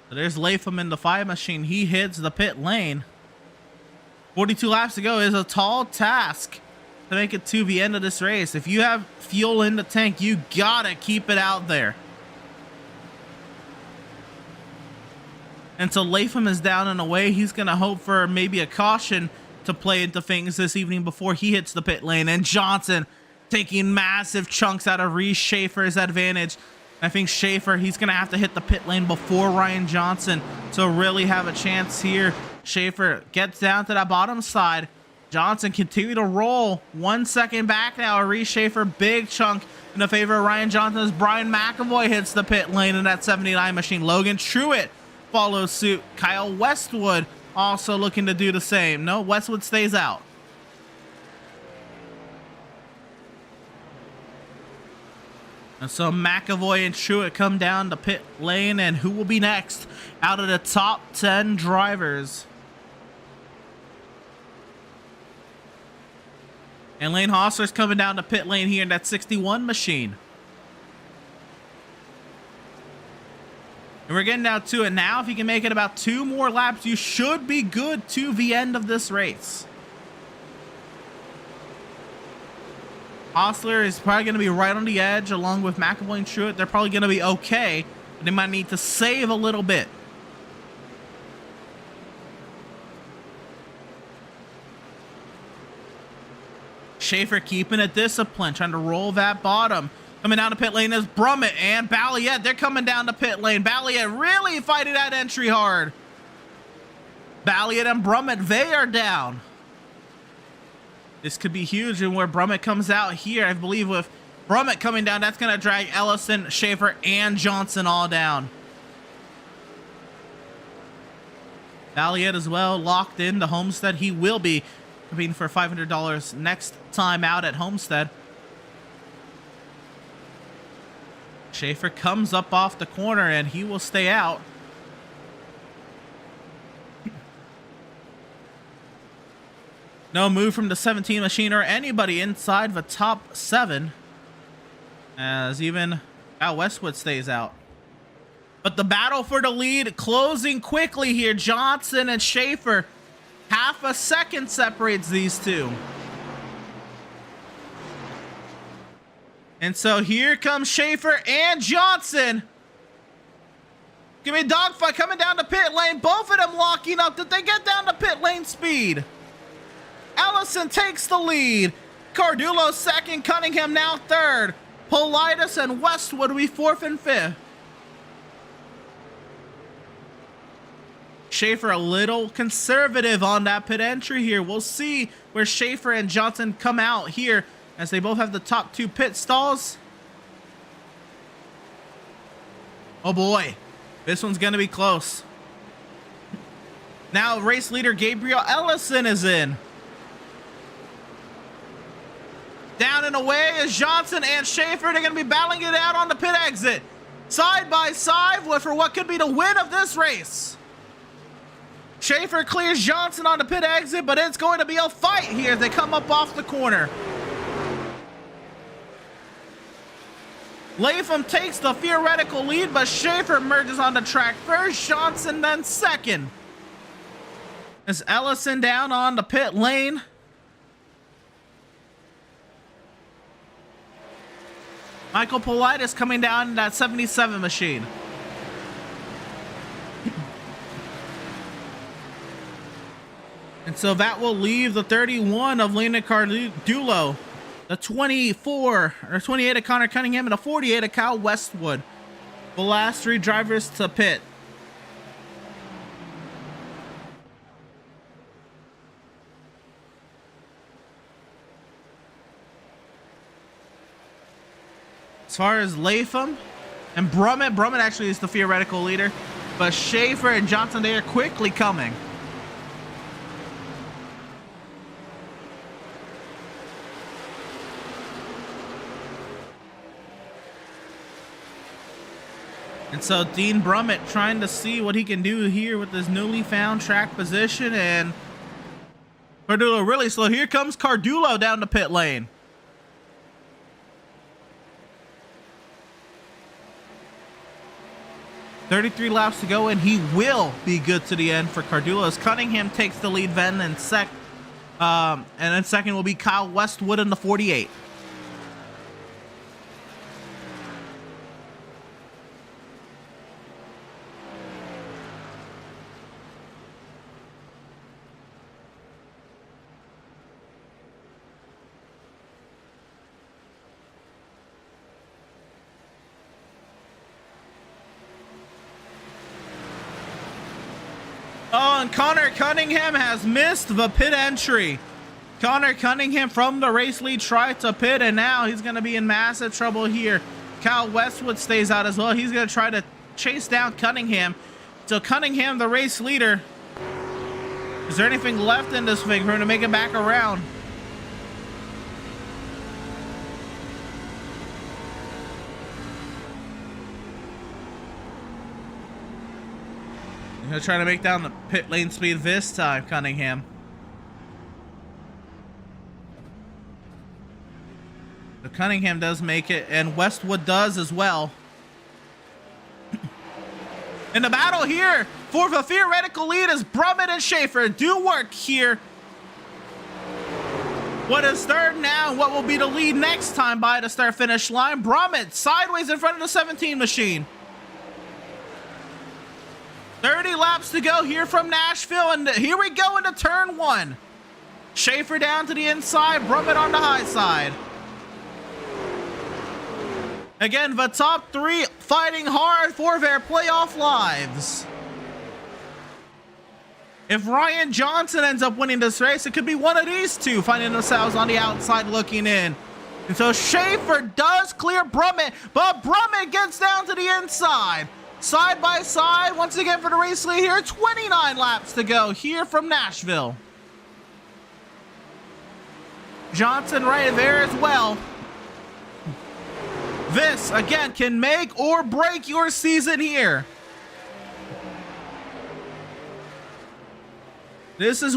So there's Latham in the 5 machine. He hits the pit lane. 42 laps to go is a tall task to make it to the end of this race. If you have fuel in the tank, you gotta keep it out there. And so Latham is down and away. He's going to hope for maybe a caution to play into things this evening before he hits the pit lane. And Johnson taking massive chunks out of Reese Schaefer's advantage. I think Schaefer, he's going to have to hit the pit lane before Ryan Johnson to really have a chance here. Schaefer gets down to that bottom side. Johnson continue to roll. 1 second back now. Reese Schaefer, big chunk in the favor of Ryan Johnson as Brian McAvoy hits the pit lane in that 79 machine. Logan Truitt follows suit. Kyle Westwood also looking to do the same. No, Westwood stays out. And so McAvoy and Truett come down to pit lane, and who will be next out of the top 10 drivers? And Lane Hostler's coming down to pit lane here in that 61 machine. And we're getting down to it now. If you can make it about 2 more laps, you should be good to the end of this race. Hostler is probably going to be right on the edge along with McAvoy and Truett. They're probably going to be okay, but they might need to save a little bit. Schaefer keeping it disciplined, trying to roll that bottom. Coming down to pit lane is Brummett and Balliet. They're coming down to pit lane. Balliet really fighting that entry hard. Balliet and Brummett, they are down. This could be huge, and where Brummett comes out here, I believe with Brummett coming down, that's going to drag Ellison, Schaefer, and Johnson all down. Balliet as well, locked in to Homestead. He will be competing for $500 next time out at Homestead. Schaefer comes up off the corner, and he will stay out. No move from the 17 machine or anybody inside the top 7, as even Al Westwood stays out. But the battle for the lead closing quickly here. Johnson and Schaefer, half a second separates these two. And so here comes Schaefer and Johnson. Give me a dogfight coming down to pit lane. Both of them locking up. Did they get down to pit lane speed? Ellison takes the lead. Cardulo second, Cunningham now third. Politis and Westwood will be 4th and 5th. Schaefer a little conservative on that pit entry here. We'll see where Schaefer and Johnson come out here, as they both have the top 2 pit stalls. Oh boy, this one's gonna be close. Now race leader Gabriel Ellison is in. Down and away is Johnson and Schaefer. They're going to be battling it out on the pit exit. Side by side for what could be the win of this race. Schaefer clears Johnson on the pit exit, but it's going to be a fight here as they come up off the corner. Latham takes the theoretical lead, but Schaefer merges on the track first. Johnson then second. As Ellison down on the pit lane. Michael Politis coming down in that 77 machine. And so that will leave the 31 of Lena Cardulo, the 24 or 28 of Connor Cunningham, and the 48 of Kyle Westwood. The last 3 drivers to pit. As far as Latham and Brummett actually is the theoretical leader, but Schaefer and Johnson, they are quickly coming. And so Dean Brummett trying to see what he can do here with his newly found track position, and Cardulo really slow. Here comes Cardulo down the pit lane. .33 laps to go, and he will be good to the end for Cardulo as Cunningham takes the lead then, and then second will be Kyle Westwood in the 48. Oh, and Connor Cunningham has missed the pit entry. Connor Cunningham from the race lead tried to pit, and now he's going to be in massive trouble here. Kyle Westwood stays out as well. He's going to try to chase down Cunningham. So Cunningham, the race leader. Is there anything left in this thing for him to make it back around? They're trying to make down the pit lane speed this time, Cunningham. The Cunningham does make it, and Westwood does as well. In the battle here for the theoretical lead as Brummett and Schaefer do work here. What is third now? What will be the lead next time by the start-finish line? Brummett sideways in front of the 17 machine. 30 laps to go here from Nashville, and here we go into turn one. Schaefer down to the inside, Brummett on the high side. Again, the top three fighting hard for their playoff lives. If Ryan Johnson ends up winning this race, it could be one of these two finding themselves on the outside looking in. And so Schaefer does clear Brummett, but Brummett gets down to the inside. Side by side, once again for the race lead here. 29 laps to go here from Nashville. Johnson right there as well. This, again, can make or break your season here. This is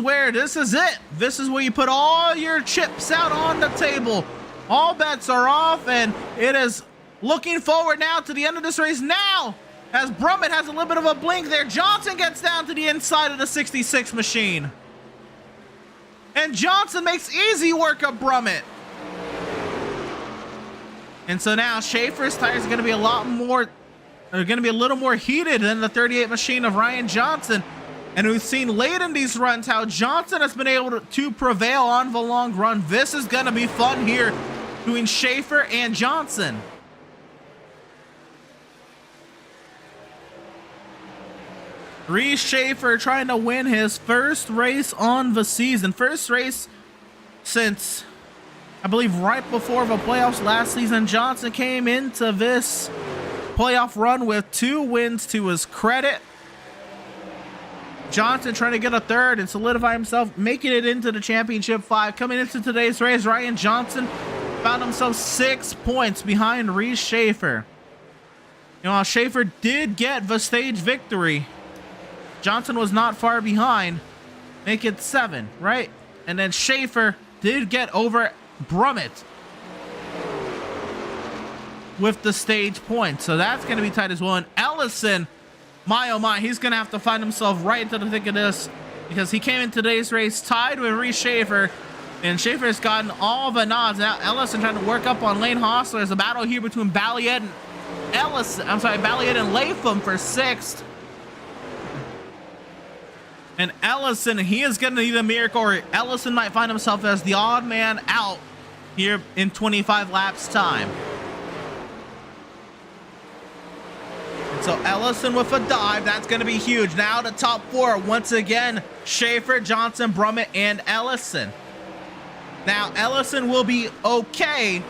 it. This is where you put all your chips out on the table. All bets are off, and it is looking forward now to the end of this race now. As Brummett has a little bit of a blink there, Johnson gets down to the inside of the 66 machine. And Johnson makes easy work of Brummett. And so now Schaefer's tires are going to be a little more heated than the 38 machine of Ryan Johnson. And we've seen late in these runs how Johnson has been able to prevail on the long run. This is going to be fun here between Schaefer and Johnson. Reese Schaefer trying to win his first race on the season. First race since, I believe, right before the playoffs last season. Johnson came into this playoff run with 2 wins to his credit. Johnson trying to get a third and solidify himself, making it into the championship 5. Coming into today's race, Ryan Johnson found himself 6 points behind Reese Schaefer. You know, while Schaefer did get the stage victory, Johnson was not far behind. Make it 7, right? And then Schaefer did get over Brummett with the stage points. So that's going to be tight as well. And Ellison, my oh my, he's going to have to find himself right into the thick of this, because he came in today's race tied with Reese Schaefer, and Schaefer's gotten all the nods. Now Ellison trying to work up on Lane Hostler. There's a battle here between Balliet and Balliet and Latham for 6th. And Ellison, he is going to need a miracle, or Ellison might find himself as the odd man out here in 25 laps time. And so Ellison with a dive, that's going to be huge. Now the top 4, once again, Schaefer, Johnson, Brummett, and Ellison. Now Ellison will be okay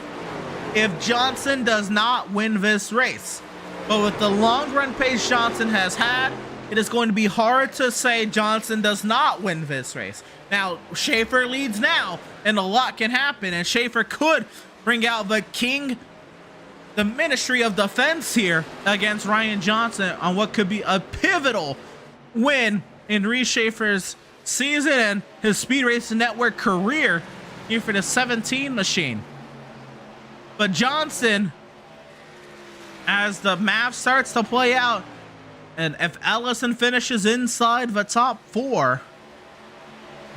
if Johnson does not win this race. But with the long run pace Johnson has had, it is going to be hard to say Johnson does not win this race. Now, Schaefer leads now, and a lot can happen, and Schaefer could bring out the king, the Ministry of Defense here against Ryan Johnson on what could be a pivotal win in Reese Schaefer's season and his Speed Racing Network career here for the 17 machine. But Johnson, as the map starts to play out, and if Ellison finishes inside the top 4,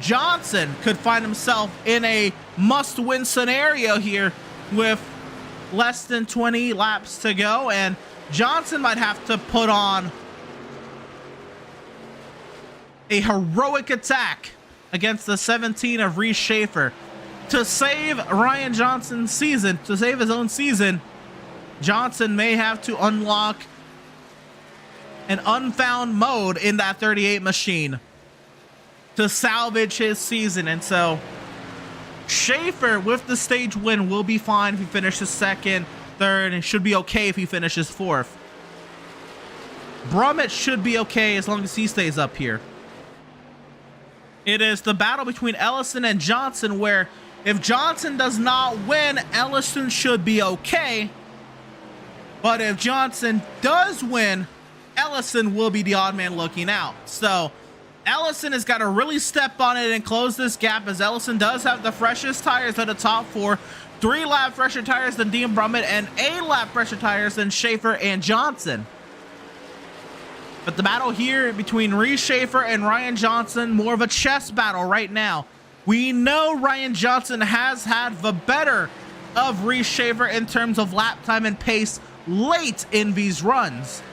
Johnson could find himself in a must-win scenario here with less than 20 laps to go, and Johnson might have to put on a heroic attack against the 17 of Reese Schaefer to save Ryan Johnson's season, to save his own season. Johnson may have to unlock an unfound mode in that 38 machine to salvage his season. And so Schaefer with the stage win will be fine if he finishes 2nd, 3rd, and should be okay if he finishes 4th. Brummett should be okay as long as he stays up here. It is the battle between Ellison and Johnson, where if Johnson does not win, Ellison should be okay. But if Johnson does win, Ellison will be the odd man looking out. So Ellison has got to really step on it and close this gap, as Ellison does have the freshest tires at the top four, 3 lap fresher tires than Dean Brummett, and 8 lap fresher tires than Schaefer and Johnson. But the battle here between Reese Schaefer and Ryan Johnson, more of a chess battle right now. We know Ryan Johnson has had the better of Reese Schaefer in terms of lap time and pace late in these runs.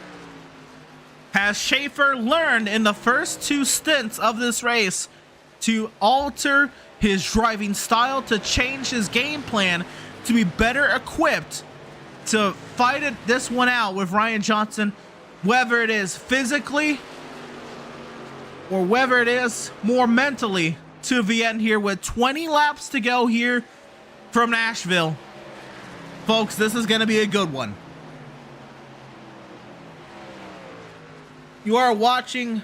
Has Schaefer learned in the first 2 stints of this race to alter his driving style, to change his game plan, to be better equipped to fight this one out with Ryan Johnson, whether it is physically or whether it is more mentally, to the end here with 20 laps to go here from Nashville? Folks, this is going to be a good one. You are watching,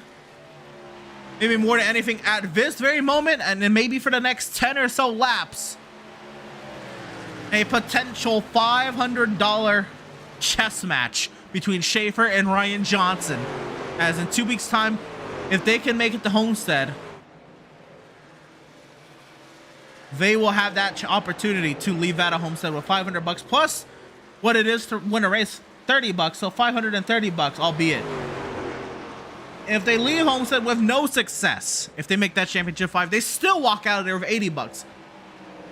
maybe more than anything at this very moment, and then maybe for the next 10 or so laps, a potential $500 chess match between Schaefer and Ryan Johnson, as in 2 weeks time, if they can make it to Homestead, they will have that opportunity to leave that at Homestead with $500 plus what it is to win a race, $30, so $530, albeit if they leave Homestead with no success, if they make that championship 5, they still walk out of there with $80.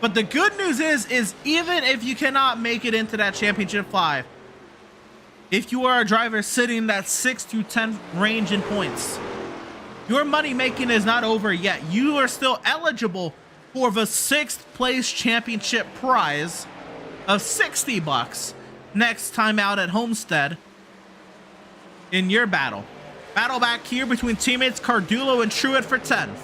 But the good news is even if you cannot make it into that championship 5, if you are a driver sitting in that 6 to 10 range in points, your money making is not over yet. You are still eligible for the 6th place championship prize of $60 next time out at Homestead in your battle. Battle back here between teammates Cardulo and Truitt for 10th.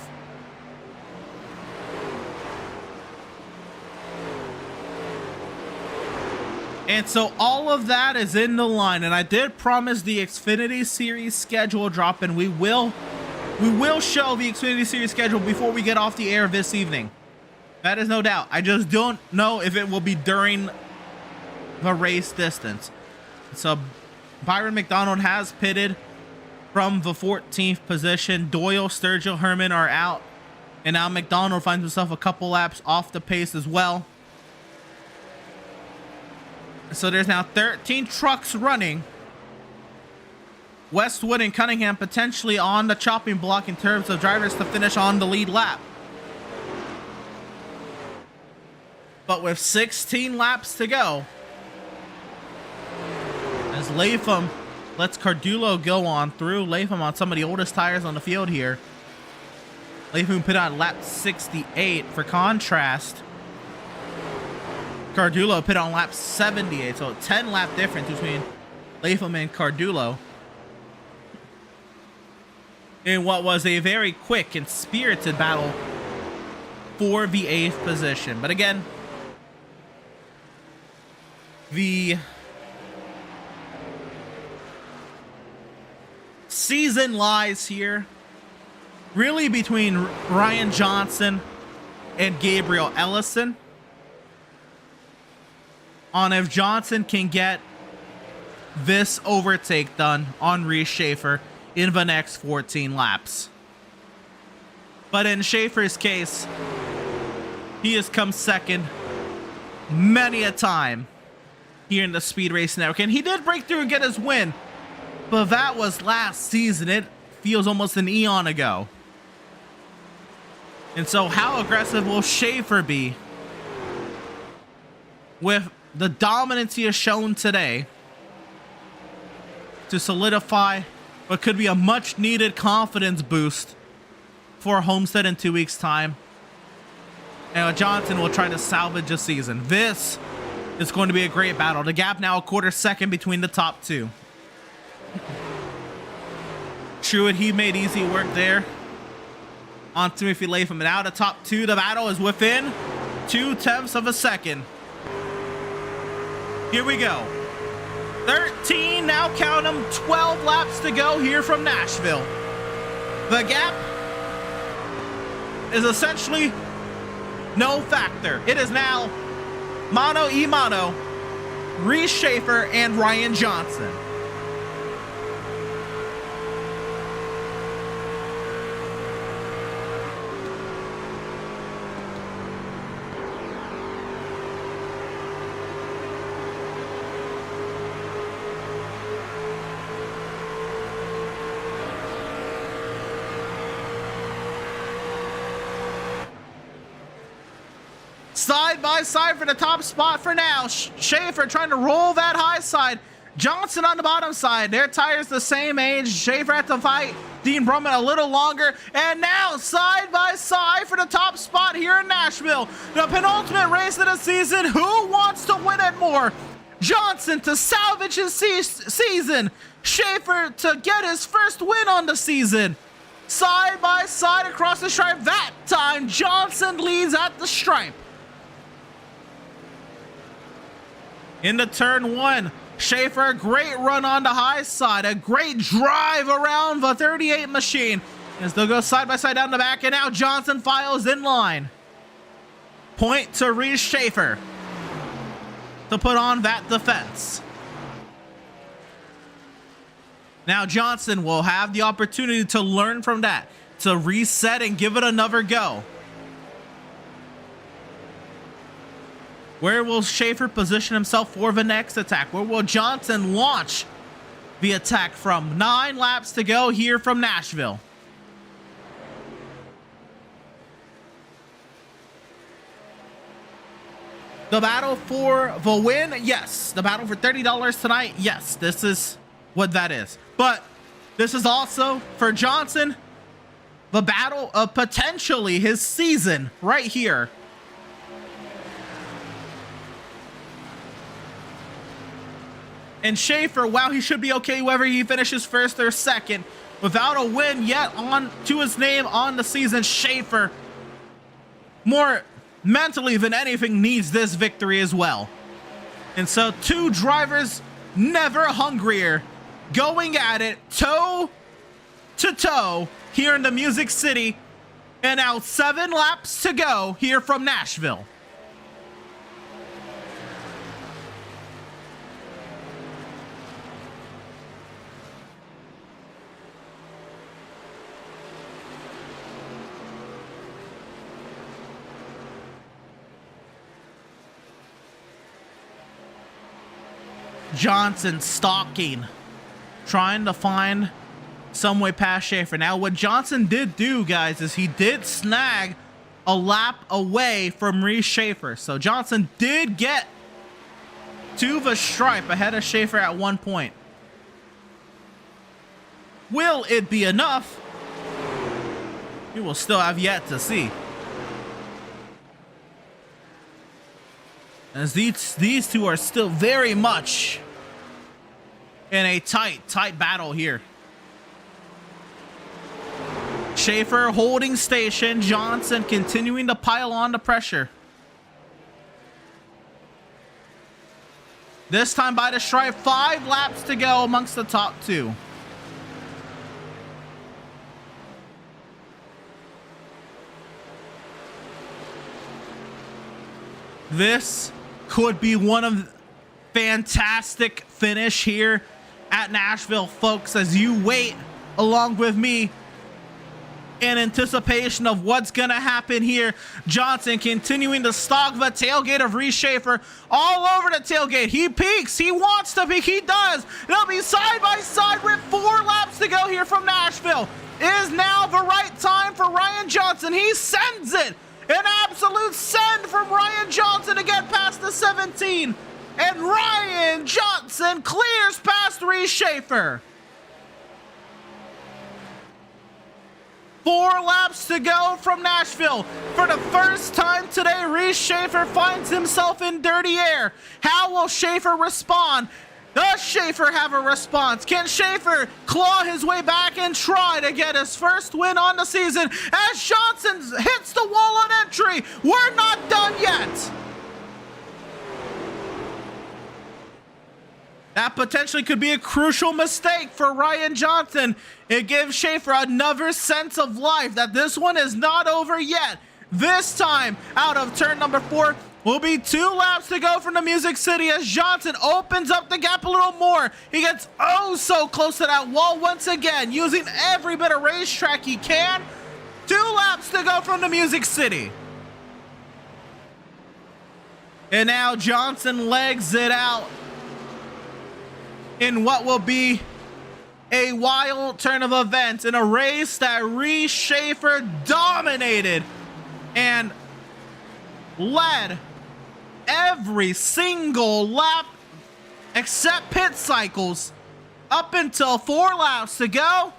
And so all of that is in the line, and I did promise the Xfinity Series schedule drop, and we will show the Xfinity Series schedule before we get off the air this evening. That is no doubt. I just don't know if it will be during the race distance. So Byron McDonald has pitted from the 14th position. Doyle, Sturgill, Herman are out, and now McDonald finds himself a couple laps off the pace as well. So there's now 13 trucks running. Westwood and Cunningham potentially on the chopping block in terms of drivers to finish on the lead lap. But with 16 laps to go, as Latham lets Cardulo go on through. Latham on some of the oldest tires on the field here. Latham put on lap 68 for contrast. Cardulo put on lap 78, so a 10 lap difference between Latham and Cardulo in what was a very quick and spirited battle for the 8th position. But again, the season lies here really between Ryan Johnson and Gabriel Ellison on if Johnson can get this overtake done on Reese Schaefer in the next 14 laps. But in Schaefer's case, he has come second many a time here in the Speed Race Network, and he did break through and get his win, but that was last season. It feels almost an eon ago. And so how aggressive will Schaefer be with the dominance he has shown today to solidify what could be a much needed confidence boost for Homestead in 2 weeks time? And Johnson will try to salvage a season. This is going to be a great battle. The gap now a quarter second between the top two. Truitt, he made easy work there on Timothy Latham. And out of top two, the battle is within 0.2 of a second. Here we go. 13, now count them, 12 laps to go here from Nashville. The gap is essentially no factor. It is now mano a mano, Reese Schaefer and Ryan Johnson. Side by side for the top spot for now. Schaefer trying to roll that high side. Johnson on the bottom side. Their tires the same age. Schaefer had to fight Dean Brumman a little longer. And now side by side for the top spot here in Nashville. The penultimate race of the season. Who wants to win it more? Johnson to salvage his season. Schaefer to get his first win on the season. Side by side across the stripe. That time Johnson leads at the stripe. Into turn one, Schaefer, a great run on the high side, a great drive around the 38 machine. As they'll go side by side down the back, and now Johnson files in line. Point to Reese Schaefer to put on that defense. Now Johnson will have the opportunity to learn from that, to reset and give it another go. Where will Schaefer position himself for the next attack? Where will Johnson launch the attack from? 9 laps to go here from Nashville. The battle for the win? Yes. The battle for $30 tonight? Yes. This is what that is. But this is also, for Johnson, the battle of potentially his season right here. And Schaefer, while he should be okay whether he finishes first or second, without a win yet on to his name on the season, Schaefer, more mentally than anything, needs this victory as well. And so 2 drivers never hungrier, going at it toe to toe here in the Music City, and now 7 laps to go here from Nashville. Johnson stalking, trying to find some way past Schaefer. Now, what Johnson did do, guys, is he did snag a lap away from Reese Schaefer. So Johnson did get to the stripe ahead of Schaefer at one point. Will it be enough? We will still have yet to see. As these two are still very much in a tight battle here. Schaefer holding station, Johnson continuing to pile on the pressure. This time by the stripe, 5 laps to go amongst the top 2. This could be one of fantastic finish here at Nashville, folks, as you wait along with me in anticipation of what's gonna happen here. Johnson continuing to stalk the tailgate of Reese Schaefer, all over the tailgate. He peeks, he wants to peek, he does. They'll be side by side with 4 laps to go here from Nashville. It is now the right time for Ryan Johnson. He sends it. An absolute send from Ryan Johnson to get past the 17. And Ryan Johnson clears past Reese Schaefer. 4 laps to go from Nashville. For the first time today, Reese Schaefer finds himself in dirty air. How will Schaefer respond? Does Schaefer have a response? Can Schaefer claw his way back and try to get his first win on the season as Johnson hits the wall on entry? We're not done yet. That potentially could be a crucial mistake for Ryan Johnson. It gives Schaefer another sense of life that this one is not over yet. This time, out of turn number 4, will be 2 laps to go from the Music City as Johnson opens up the gap a little more. He gets oh so close to that wall once again, using every bit of racetrack he can. 2 laps to go from the Music City. And now Johnson legs it out in what will be a wild turn of events in a race that Reese Schaefer dominated. And led every single lap except pit cycles up until 4 laps to go.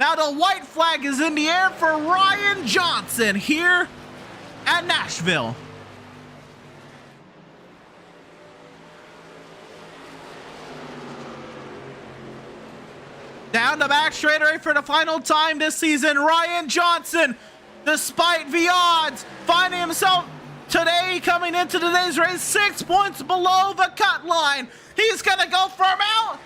Now the white flag is in the air for Ryan Johnson here at Nashville. Down the back straightaway for the final time this season, Ryan Johnson, despite the odds, finding himself today coming into today's race 6 points below the cut line. He's gonna go from out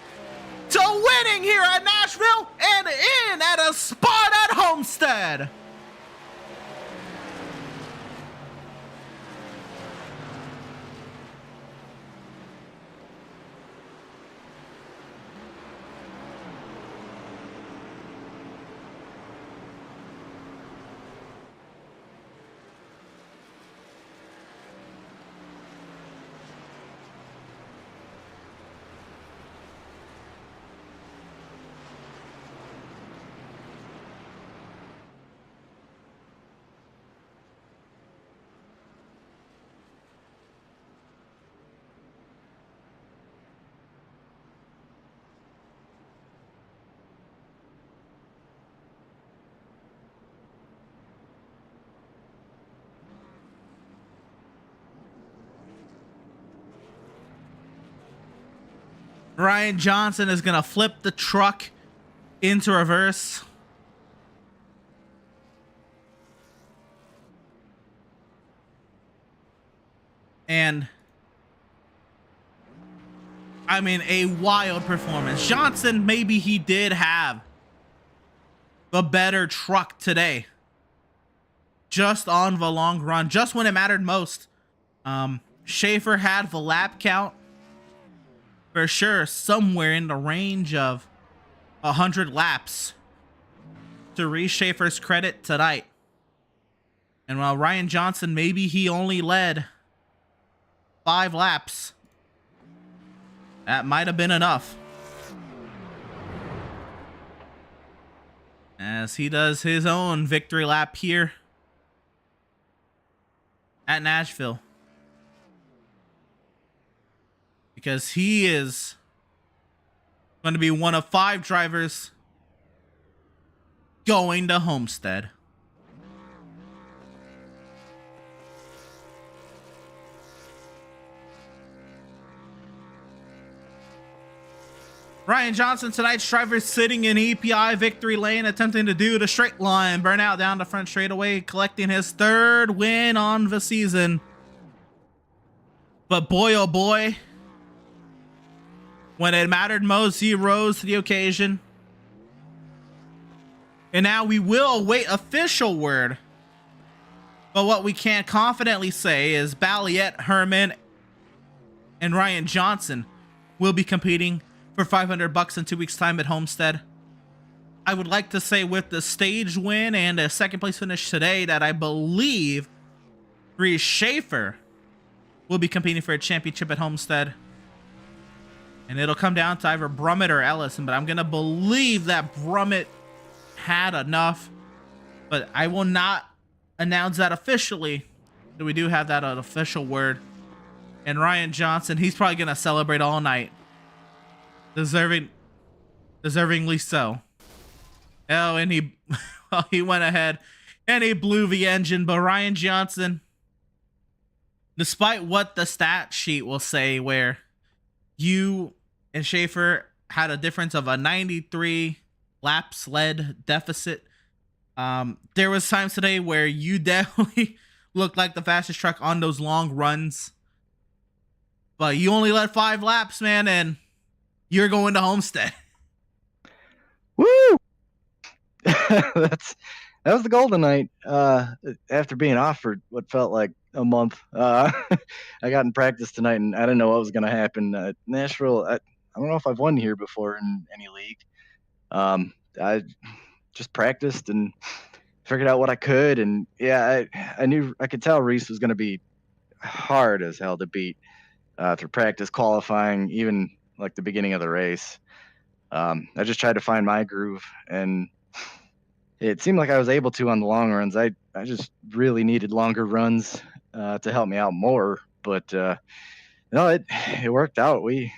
to winning here at Nashville and in at a spot at Homestead. Ryan Johnson is going to flip the truck into reverse. And I mean, a wild performance. Johnson, maybe he did have the better truck today. Just on the long run, just when it mattered most. Schaefer had the lap count. For sure, somewhere in the range of 100 laps to Reese Schaefer's credit tonight. And while Ryan Johnson, maybe he only led 5 laps, that might have been enough. As he does his own victory lap here at Nashville. Because he is going to be one of 5 drivers going to Homestead. Ryan Johnson, tonight's driver, sitting in EPI victory lane, attempting to do the straight line, burn out down the front straightaway, collecting his 3rd win on the season. But boy, oh boy, when it mattered most, he rose to the occasion. And now we will await official word. But what we can confidently say is Balliet, Herman, and Ryan Johnson will be competing for $500 in 2 weeks' time at Homestead. I would like to say with the stage win and a 2nd place finish today that I believe Reese Schaefer will be competing for a championship at Homestead. And it'll come down to either Brummett or Ellison, but I'm going to believe that Brummett had enough. But I will not announce that officially. So we do have that official word. And Ryan Johnson, he's probably going to celebrate all night. Deservingly so. Oh, and he, well, he went ahead and he blew the engine. But Ryan Johnson, despite what the stat sheet will say, where you and Schaefer had a difference of a 93 laps led deficit. There was times today where you definitely looked like the fastest truck on those long runs. But you only led 5 laps, man, and you're going to Homestead. Woo! That was the goal tonight. After being off for what felt like a month, I got in practice tonight, and I didn't know what was going to happen. Nashville, I don't know if I've won here before in any league. I just practiced and figured out what I could, and yeah, I could tell Reese was going to be hard as hell to beat through practice, qualifying, even like the beginning of the race. I just tried to find my groove, and it seemed like I was able to on the long runs. I just really needed longer runs to help me out more. But no, it worked out. We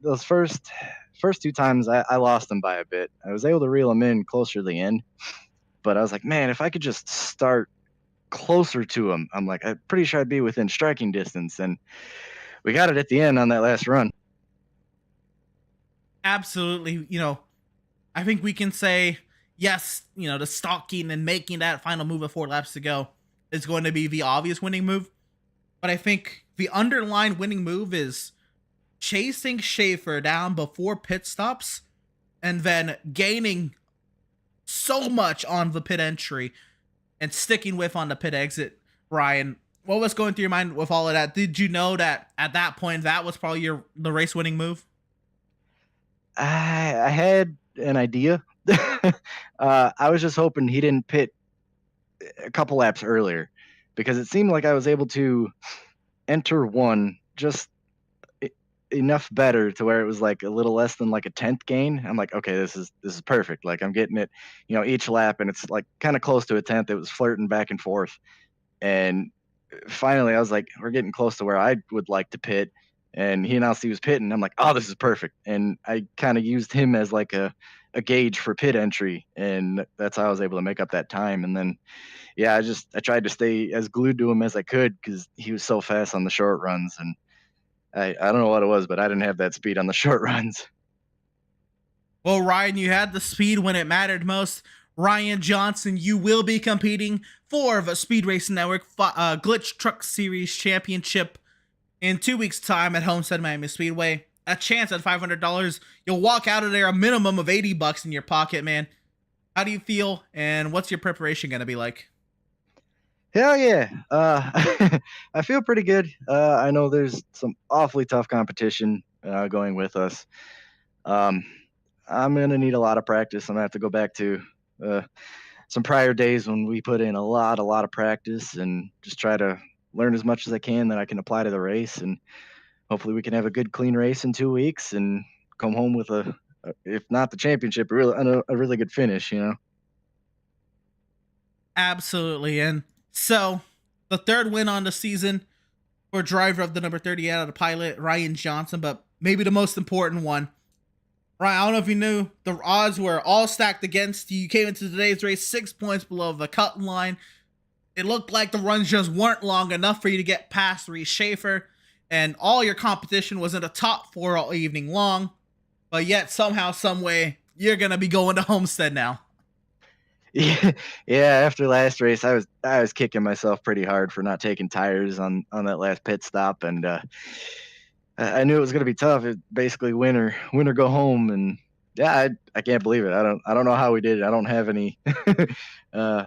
those first two times I lost him by a bit. I was able to reel him in closer to the end, but I was like, man, if I could just start closer to him, I'm like, I'm pretty sure I'd be within striking distance. And we got it at the end on that last run. Absolutely. I think we can say, yes, the stalking and making that final move with 4 laps to go is going to be the obvious winning move. But I think the underlying winning move is chasing Schaefer down before pit stops and then gaining so much on the pit entry and sticking with on the pit exit. Ryan, what was going through your mind with all of that? Did you know that at that point that was probably the race winning move? I had an idea. I was just hoping he didn't pit a couple laps earlier, because it seemed like I was able to enter one just enough better to where it was like a little less than like a 10th gain. I'm like, okay, this is perfect. Like I'm getting it, each lap, and it's like kind of close to a 10th. It was flirting back and forth, and finally I was like, we're getting close to where I would like to pit. And he announced he was pitting. I'm like, oh, this is perfect. And I kind of used him as like a gauge for pit entry, and that's how I was able to make up that time. And then yeah, I tried to stay as glued to him as I could because he was so fast on the short runs. And I don't know what it was, but I didn't have that speed on the short runs. Well, Ryan, you had the speed when it mattered most. Ryan Johnson, you will be competing for the Speed Racing Network Glytch Truck Series Championship in 2 weeks' time at Homestead Miami Speedway. A chance at $500. You'll walk out of there a minimum of $80 in your pocket, man. How do you feel, and what's your preparation going to be like? Hell yeah. I feel pretty good. I know there's some awfully tough competition going with us. Um, I'm going to need a lot of practice. I'm going to have to go back to some prior days when we put in a lot of practice and just try to learn as much as I can that I can apply to the race. And hopefully we can have a good, clean race in 2 weeks and come home with if not the championship, a really good finish, Absolutely. And so, the third win on the season for driver of the number 30 out of the pilot, Ryan Johnson, but maybe the most important one. Ryan, I don't know if you knew, the odds were all stacked against you. You came into today's race 6 points below the cut line. It looked like the runs just weren't long enough for you to get past Reese Schaefer, and all your competition was in the top 4 all evening long. But yet, somehow, some way, you're going to be going to Homestead now. Yeah, after last race, I was kicking myself pretty hard for not taking tires on that last pit stop, and I knew it was going to be tough. It basically win or go home, and yeah, I can't believe it. I don't know how we did it. I don't have any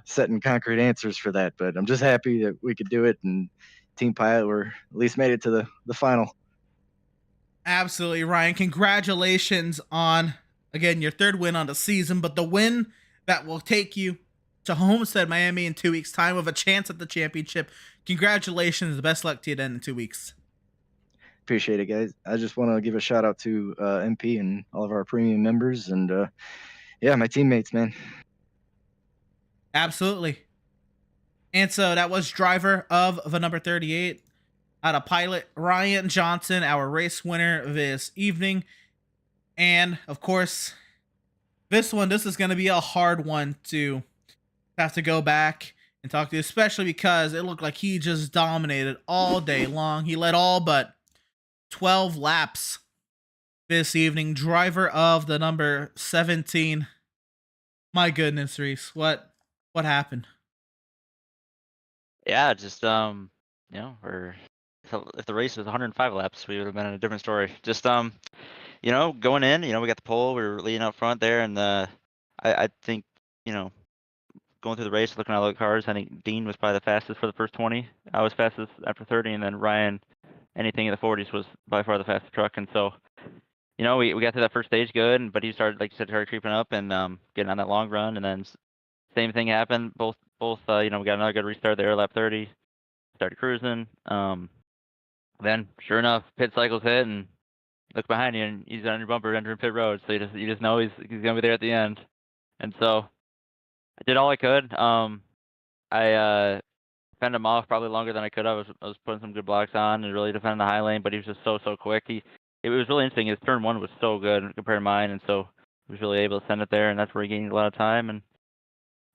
set and concrete answers for that, but I'm just happy that we could do it, and Team Pilot were at least made it to the final. Absolutely, Ryan. Congratulations on, again, your third win on the season, but the win that will take you to Homestead Miami in 2 weeks' time with a chance at the championship. Congratulations. Best luck to you then in 2 weeks. Appreciate it, guys. I just want to give a shout out to MP and all of our premium members, and yeah, my teammates, man. Absolutely. And so that was driver of the number 38 out of pilot, Ryan Johnson, our race winner this evening. And of course, this is going to be a hard one to have to go back and talk to, especially because it looked like he just dominated all day long. He led all but 12 laps this evening. Driver of the number 17. My goodness, Reese, what happened? Yeah, just or if the race was 105 laps, we would have been in a different story. Just going in, we got the pole, we were leading up front there, and I think, going through the race, looking at all the cars, I think Dean was probably the fastest for the first 20. I was fastest after 30, and then Ryan, anything in the 40s, was by far the fastest truck. And so, we got to that first stage good, but he started, like you said, started creeping up and getting on that long run, and then same thing happened. Both we got another good restart there, lap 30, started cruising. Then sure enough, pit cycles hit, and look behind you, and he's on your bumper entering pit road. So you just know he's gonna be there at the end. And so I did all I could. I fend him off probably longer than I could have. I was putting some good blocks on and really defending the high lane, but he was just so quick. It was really interesting. His turn 1 was so good compared to mine, and so he was really able to send it there, and that's where he gained a lot of time. And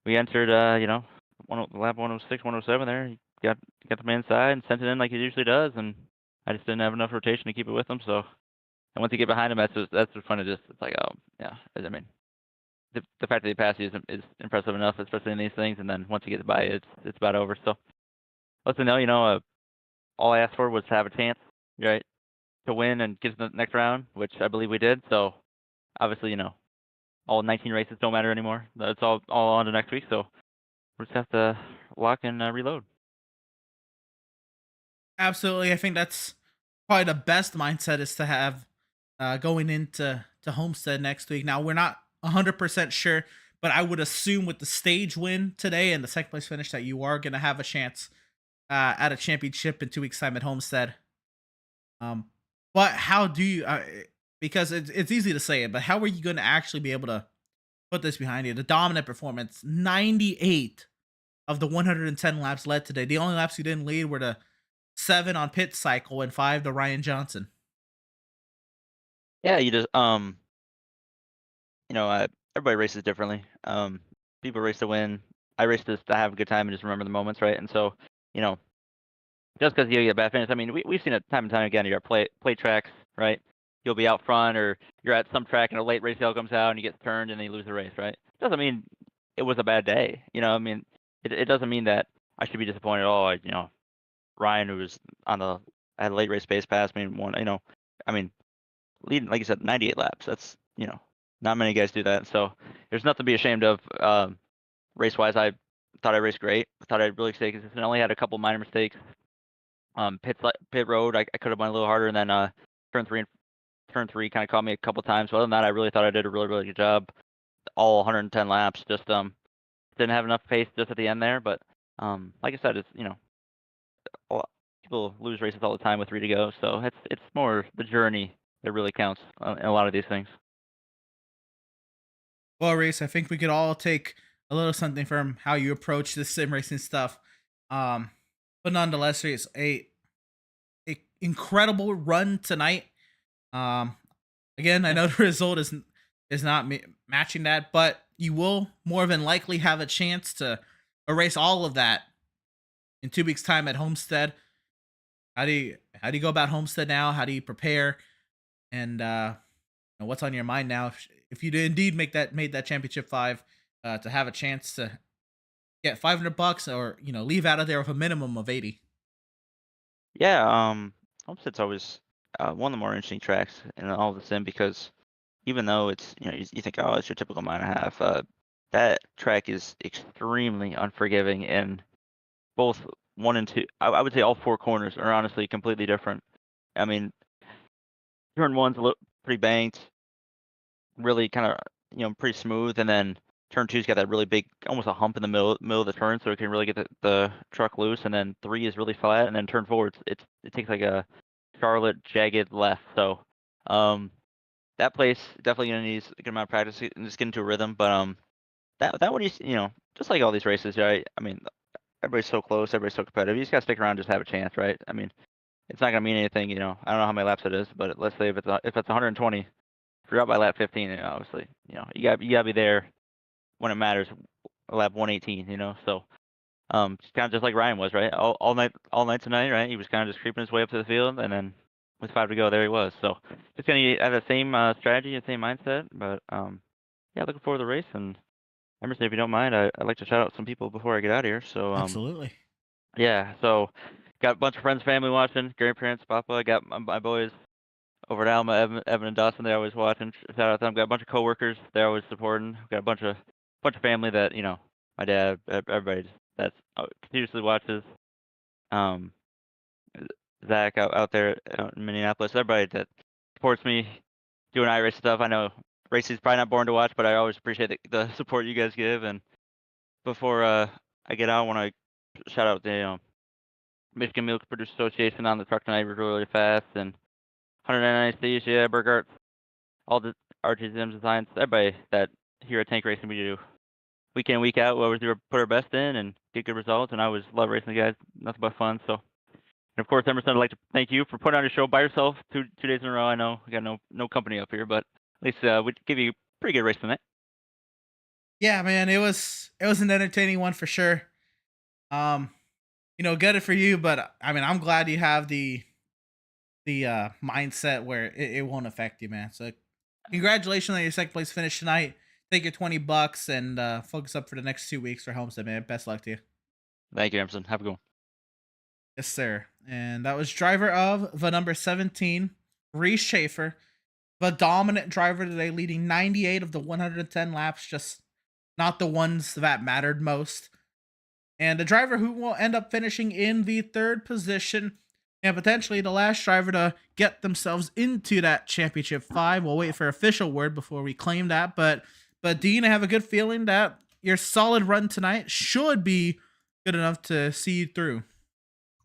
we entered, lap 106, 107 there. He got the man inside and sent it in like he usually does, and I just didn't have enough rotation to keep it with him. So, and once you get behind him, that's just fun to just, it's like, oh yeah. I mean, the fact that he passed you is impressive enough, especially in these things. And then once you get by, it's about over. So, listen, all I asked for was to have a chance, right, to win and get to the next round, which I believe we did. So, obviously, all 19 races don't matter anymore. That's all on to next week. So, we just have to lock and reload. Absolutely. I think that's probably the best mindset is to have going into Homestead next week. Now, we're not 100% sure, but I would assume with the stage win today and the second place finish that you are going to have a chance at a championship in 2 weeks' time at Homestead. But how do you, because it's easy to say it, but how are you going to actually be able to put this behind you? The dominant performance, 98 of the 110 laps led today. The only laps you didn't lead were the 7 on pit cycle and 5 to Ryan Johnson. Yeah, you just everybody races differently. People race to win. I race to have a good time and just remember the moments, right? And so, just because you get a bad finish, I mean, we've seen it time and time again. You're at play tracks, right? You'll be out front, or you're at some track and a late race comes out and you get turned and then you lose the race, right? Doesn't mean it was a bad day. I mean, it doesn't mean that I should be disappointed at all. Ryan, who was had a late race pace pass me and won. I mean, leading, like you said, 98 laps. That's not many guys do that. So there's nothing to be ashamed of. Race wise, I thought I raced great. I thought I really stayed consistent. I only had a couple minor mistakes. Pit road, I could have went a little harder, and then turn three kind of caught me a couple times. But other than that, I really thought I did a really, really good job. All 110 laps. Just didn't have enough pace just at the end there. But like I said, it's people lose races all the time with 3 to go. So it's more the journey that really counts in a lot of these things. Well, Reese, I think we could all take a little something from how you approach this sim racing stuff. But nonetheless, Reese, a incredible run tonight. Again, I know the result is not matching that, but you will more than likely have a chance to erase all of that in 2 weeks' time at Homestead. How do you go about Homestead now? How do you prepare? And what's on your mind now? If you indeed made that championship 5, to have a chance to get $500 or leave out of there with a minimum of 80. Yeah, Homestead's always one of the more interesting tracks in all of the sim, because even though it's you think, oh, it's your typical mile and a half, that track is extremely unforgiving in both 1 and 2. I would say all 4 corners are honestly completely different. I mean, turn 1's pretty banked, really kind of pretty smooth, and then turn 2's got that really big, almost a hump in the middle of the turn, so it can really get the truck loose. And then 3 is really flat, and then turn 4 it takes like a Charlotte jagged left. So that place definitely gonna need a good amount of practice and just get into a rhythm. But that one is just like all these races, right? I mean, everybody's so close, everybody's so competitive. You just gotta stick around, just have a chance, right? I mean, it's not gonna mean anything. I don't know how many laps it is, but let's say if it's 120, if you're out by lap 15, obviously, you gotta be there when it matters, lap 118. So it's kind of just like Ryan was, right? All night tonight, right? He was kind of just creeping his way up to the field, and then with 5 to go, there he was. So just gonna have the same strategy and same mindset. But yeah, looking forward to the race. And Emerson, if you don't mind, I'd like to shout out some people before I get out of here. So Absolutely. yeah, so got a bunch of friends, family watching, grandparents, Papa. I got my boys over at Alma, Evan and Dawson. They're always watching. Shout out to them. Got a bunch of coworkers. They're always supporting. Got a bunch of family that my dad, everybody that continuously watches. Zach out there in Minneapolis. Everybody that supports me doing iRacing stuff. I know racing's probably not boring to watch, but I always appreciate the support you guys give. And before I get out, I want to shout out the Michigan Milk Producers Association on the truck tonight. Was really, really fast. And 199 C's, yeah, Burgart, all the RGZM designs, everybody that here at Tank Racing we do week in, week out, we always put our best in and get good results. And I always love racing the guys. Nothing but fun. So, and of course, Emerson, I'd like to thank you for putting on a show by yourself two days in a row. I know we got no company up here, but at least we give you a pretty good race tonight. Yeah, man, it was an entertaining one for sure. Good for you, but I mean, I'm glad you have the mindset where it won't affect you, man. So congratulations on your second place finish tonight. Take your $20 and focus up for the next 2 weeks for Homestead, man. Best luck to you. Thank you, Emerson. Have a good one. Yes, sir. And that was driver of the number 17, Reese Schaefer, the dominant driver today, leading 98 of the 110 laps, just not the ones that mattered most. And the driver who will end up finishing in the third position and potentially the last driver to get themselves into that championship 5. We'll wait for official word before we claim that. But Dean, I have a good feeling that your solid run tonight should be good enough to see you through.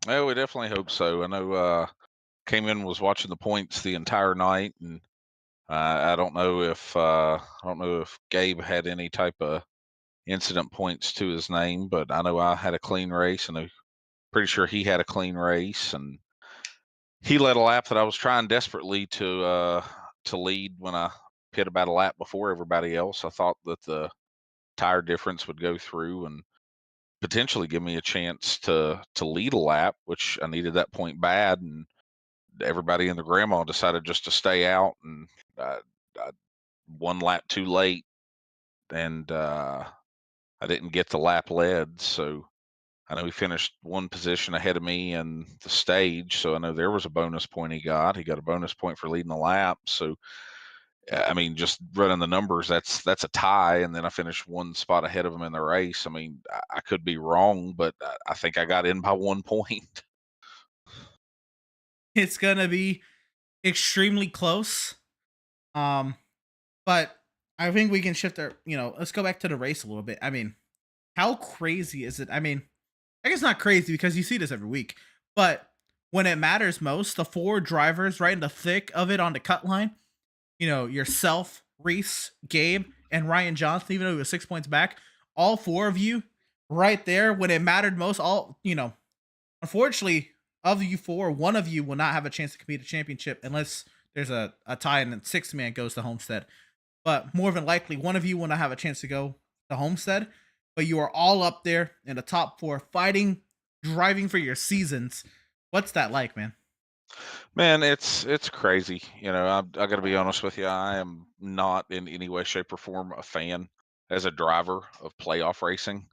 Well, we definitely hope so. I know came in, was watching the points the entire night, and I don't know if Gabe had any type of incident points to his name, but I know I had a clean race, and I'm pretty sure he had a clean race, and he led a lap that I was trying desperately to lead when I hit about a lap before everybody else. I thought that the tire difference would go through and potentially give me a chance to lead a lap, which I needed that point bad, and everybody and their grandma decided just to stay out, and I one lap too late, and I didn't get the lap led. So I know he finished one position ahead of me in the stage, so I know there was a bonus point he got. He got a bonus point for leading the lap. So I mean, just running the numbers, that's a tie, and then I finished one spot ahead of him in the race. I mean, I could be wrong, but I think I got in by 1 point. It's gonna be extremely close. But I think we can shift our, let's go back to the race a little bit. I mean, how crazy is it? I mean, I guess not crazy because you see this every week, but when it matters most, the 4 drivers right in the thick of it on the cut line, yourself, Reese, Gabe, and Ryan Johnson, even though he was 6 points back, all 4 of you right there when it mattered most, unfortunately, of you 4, one of you will not have a chance to compete a championship unless there's a tie and then 6th man goes to Homestead. But more than likely, one of you will not have a chance to go to Homestead. But you are all up there in the top 4, fighting, driving for your seasons. What's that like, man? Man, it's crazy. I got to be honest with you. I am not in any way, shape, or form a fan as a driver of playoff racing,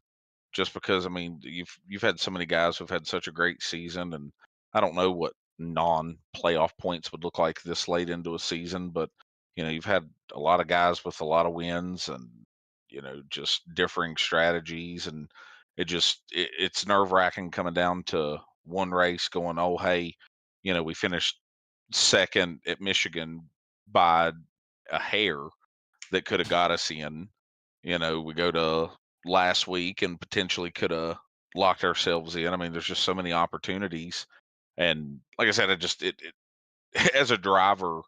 just because I mean you've had so many guys who've had such a great season, and I don't know what non-playoff points would look like this late into a season, but you've had a lot of guys with a lot of wins, and just differing strategies, and it's nerve-wracking coming down to one race going, oh hey, we finished second at Michigan by a hair that could have got us in. We go to last week and potentially could have locked ourselves in. I mean, there's just so many opportunities. And like I said, it as a driver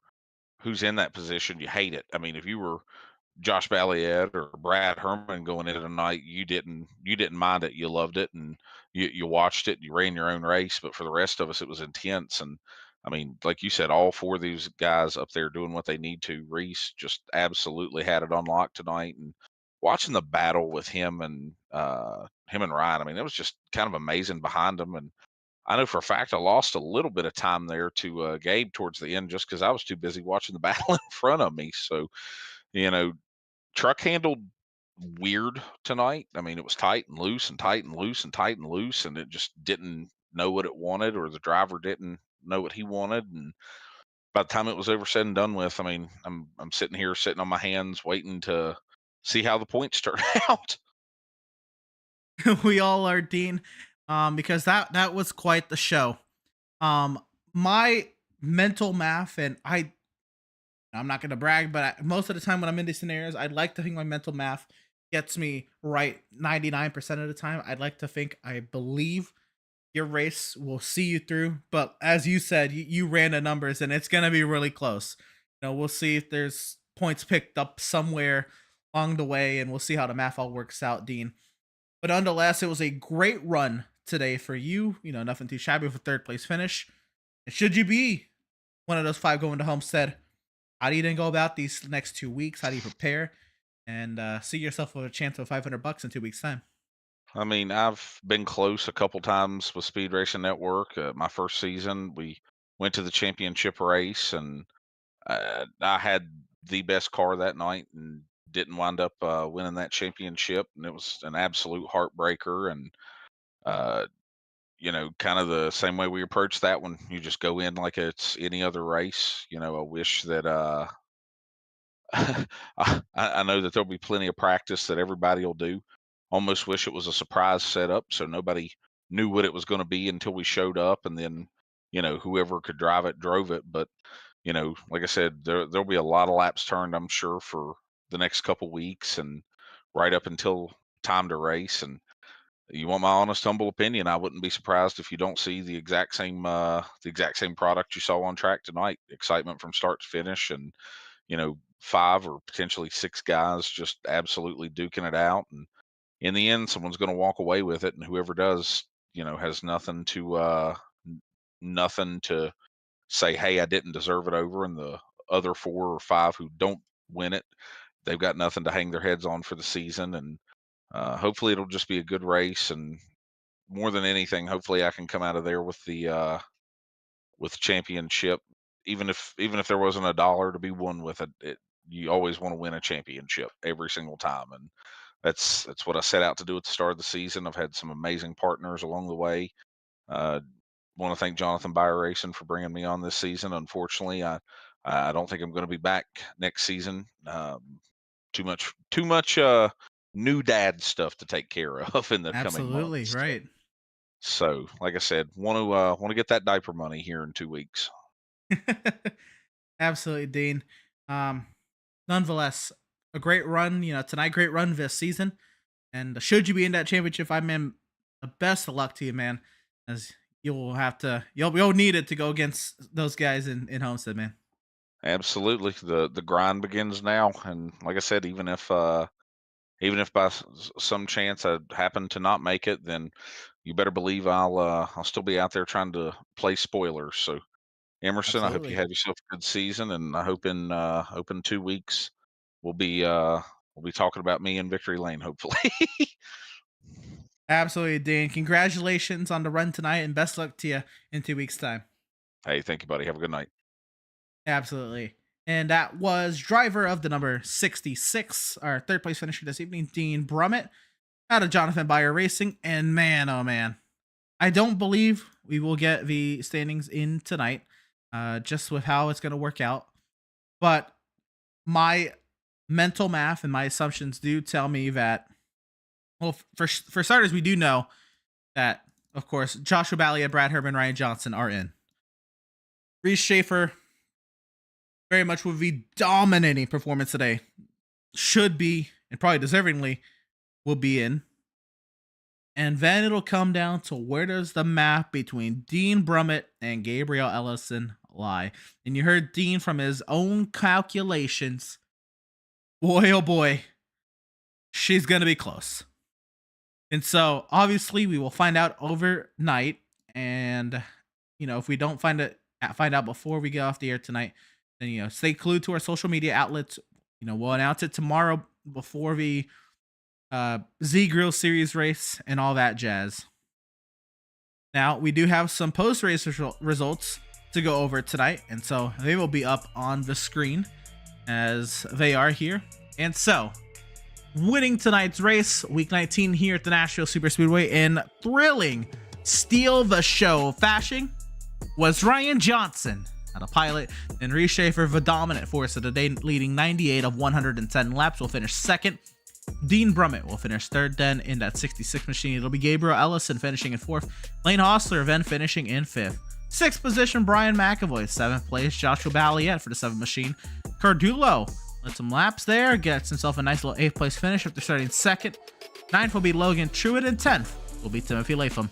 who's in that position, you hate it. I mean, if you were Josh Balliet or Brad Herman going into the night, you didn't mind it. You loved it, and you watched it. You ran your own race. But for the rest of us, it was intense. And I mean, like you said, all 4 of these guys up there doing what they need to. Reese just absolutely had it on lock tonight, and watching the battle with him and Ryan. I mean, it was just kind of amazing behind him. And I know for a fact I lost a little bit of time there to Gabe towards the end just because I was too busy watching the battle in front of me. So you know, truck handled weird tonight. I mean, it was tight and loose and tight and loose and tight and loose, and it just didn't know what it wanted, or the driver didn't know what he wanted. And by the time it was over, said and done with, I mean, I'm sitting here, sitting on my hands, waiting to see how the points turn out. We all are, Dean, because that was quite the show. My mental math, and I'm not going to brag, but most of the time when I'm in these scenarios, I'd like to think my mental math gets me right 99% of the time. I'd like to think I believe your race will see you through. But as you said, you ran the numbers, and it's going to be really close. We'll see if there's points picked up somewhere along the way, and we'll see how the math all works out, Dean. But nonetheless, it was a great run today for you. Nothing too shabby with a third place finish. And should you be one of those 5 going to Homestead, how do you then go about these next 2 weeks? How do you prepare and see yourself with a chance of $500 in 2 weeks' time? I mean, I've been close a couple times with Speed Racing Network. My first season, we went to the championship race, and I had the best car that night and didn't wind up winning that championship. And it was an absolute heartbreaker. And, kind of the same way we approached that one. You just go in like it's any other race. I wish that I know that there'll be plenty of practice that everybody will do. Almost wish it was a surprise setup so nobody knew what it was going to be until we showed up, and then whoever could drive it drove it. But like I said, there'll be a lot of laps turned, I'm sure, for the next couple weeks and right up until time to race. And you want my honest, humble opinion, I wouldn't be surprised if you don't see the exact same product you saw on track tonight. Excitement from start to finish, and 5 or potentially 6 guys just absolutely duking it out. And in the end, someone's going to walk away with it, and whoever does, has nothing to say, hey, I didn't deserve it over. And the other 4 or 5 who don't win it, they've got nothing to hang their heads on for the season. And hopefully it'll just be a good race. And more than anything, hopefully I can come out of there with the championship. Even if there wasn't a dollar to be won with it, you always want to win a championship every single time. And that's what I set out to do at the start of the season. I've had some amazing partners along the way. Want to thank Jonathan by iRacing for bringing me on this season. Unfortunately, I don't think I'm going to be back next season. Too much new dad stuff to take care of in the coming months. Right. So, like I said, want to get that diaper money here in 2 weeks. Absolutely, Dean. Nonetheless, a great run, tonight, great run this season. And should you be in that championship, the best of luck to you, man, as you'll need it to go against those guys in Homestead, man. Absolutely. The grind begins now. And like I said, even if by some chance I happen to not make it, then you better believe I'll still be out there trying to play spoilers. So, Emerson, I hope you have yourself a good season, and I hope in 2 weeks we'll be talking about me in victory lane, hopefully. Absolutely, Dean. Congratulations on the run tonight, and best luck to you in 2 weeks' time. Hey, thank you, buddy. Have a good night. Absolutely. And that was driver of the number 66, our third place finisher this evening, Dean Brummett, out of Jonathan by iRacing. And man, oh man, I don't believe we will get the standings in tonight, just with how it's going to work out. But my mental math and my assumptions do tell me that, well, for starters, we do know that, of course, Joshua Balliet, Brad Herman, Ryan Johnson are in. Reese Schaefer, very much with the dominating performance today, should be, and probably deservingly, will be in. And then it'll come down to where does the map between Dean Brummett and Gabriel Ellison lie. And you heard Dean from his own calculations. Boy, oh boy, she's going to be close. And so, obviously, we will find out overnight. And, if we don't find out before we get off the air tonight, then, stay glued to our social media outlets. We'll announce it tomorrow before the Z Grill Series race and all that jazz. Now, we do have some post-race results to go over tonight, and so they will be up on the screen as they are here. And so, winning tonight's race, week 19 here at the Nashville Superspeedway in thrilling steal the show fashion, was Ryan Johnson out of Pilot, and Reese Schaefer, the dominant force of the day, leading 98 of 110 laps, will finish second. Dean Brummett will finish third. Then in that 66 machine, it'll be Gabriel Ellison finishing in fourth. Lane Hostler then finishing in fifth. Sixth position, Brian McAvoy. Seventh place, Joshua Balliet for the 7 machine. Cardulo led some laps there, gets himself a nice little 8th place finish after starting second. 9th will be Logan Truitt, and 10th will be Timothy Latham.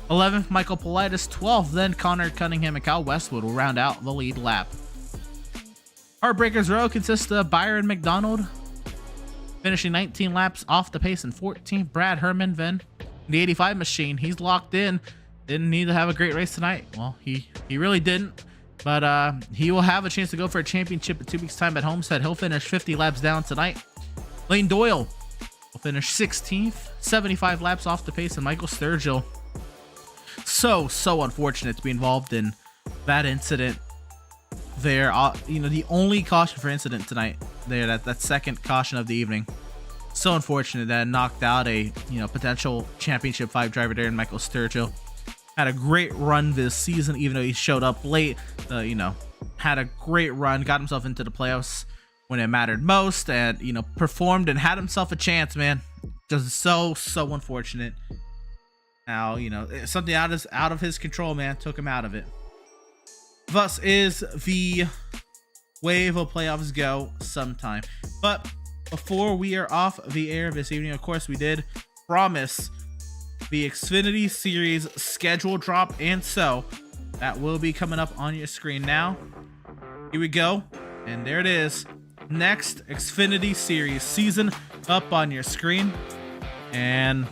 11th, Michael Politis. 12th, then Connor Cunningham and Kyle Westwood will round out the lead lap. Heartbreakers row consists of Byron McDonald, finishing 19 laps off the pace in 14th. Brad Herman, then the 85 machine. He's locked in. Didn't need to have a great race tonight. Well, he really didn't. But he will have a chance to go for a championship in 2 weeks' time at Homestead. He'll finish 50 laps down tonight. Lane Doyle will finish 16th, 75 laps off the pace, and Michael Sturgill. So unfortunate to be involved in that incident there. The only caution for incident tonight there, that second caution of the evening. So unfortunate that knocked out a potential championship 5 driver there in Michael Sturgill. Had a great run this season, even though he showed up late. Had a great run, got himself into the playoffs when it mattered most, and performed and had himself a chance, man. Just so unfortunate. Now something out of his control, man, took him out of it. Thus is the way of playoffs go sometime. But before we are off the air this evening, of course, we did promise the Xfinity Series schedule drop, and so that will be coming up on your screen now. Here we go, and there it is. Next Xfinity Series season up on your screen, and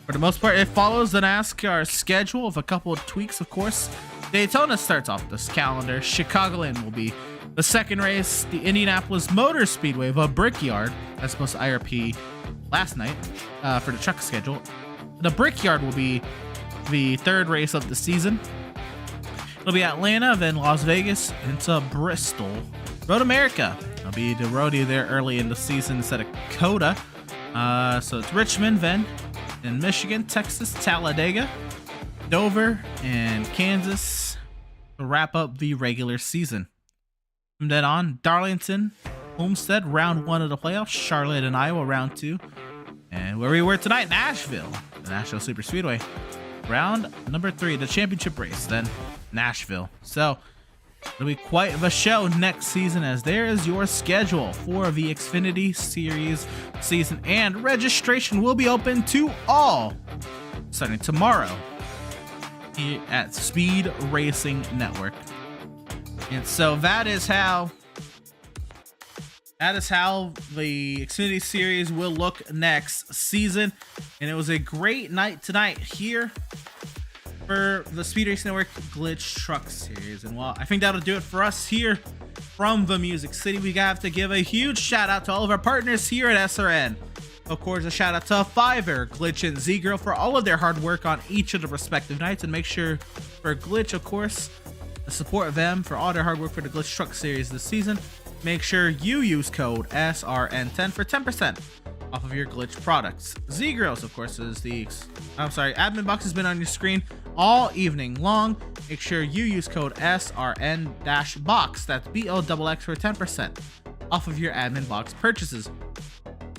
for the most part, it follows the NASCAR schedule with a couple of tweaks, of course. Daytona starts off this calendar. Chicagoland will be the second race. The Indianapolis Motor Speedway of a Brickyard, as opposed to IRP last night for the truck schedule. The Brickyard will be the third race of the season. It'll be Atlanta, then Las Vegas, into Bristol. Road America. It'll be the rodeo there early in the season instead of Coda. So it's Richmond, then in Michigan, Texas, Talladega, Dover, and Kansas to wrap up the regular season. From then on, Darlington, Homestead, round 1 of the playoffs. Charlotte and Iowa, round 2. And where we were tonight, Nashville, the Nashville Super Speedway, round number 3, the championship race, then Nashville. So it'll be quite the show next season, as there is your schedule for the Xfinity Series season, and registration will be open to all starting tomorrow here at Speed Racing Network. And so that is how the Xfinity Series will look next season. And it was a great night tonight here for the Speed Racing Network Glytch Truck Series. And well, I think that'll do it for us here from the Music City. We have to give a huge shout out to all of our partners here at SRN. Of course, a shout out to Fiverr, Glytch, and Z-Girl for all of their hard work on each of the respective nights. And make sure for Glytch, of course, to support them for all their hard work for the Glytch Truck Series this season. Make sure you use code SRN10 for 10% off of your Glytch products. Z-Girls, of course, is admin box has been on your screen all evening long. Make sure you use code SRN-box, that's BOXX, for 10% off of your admin box purchases.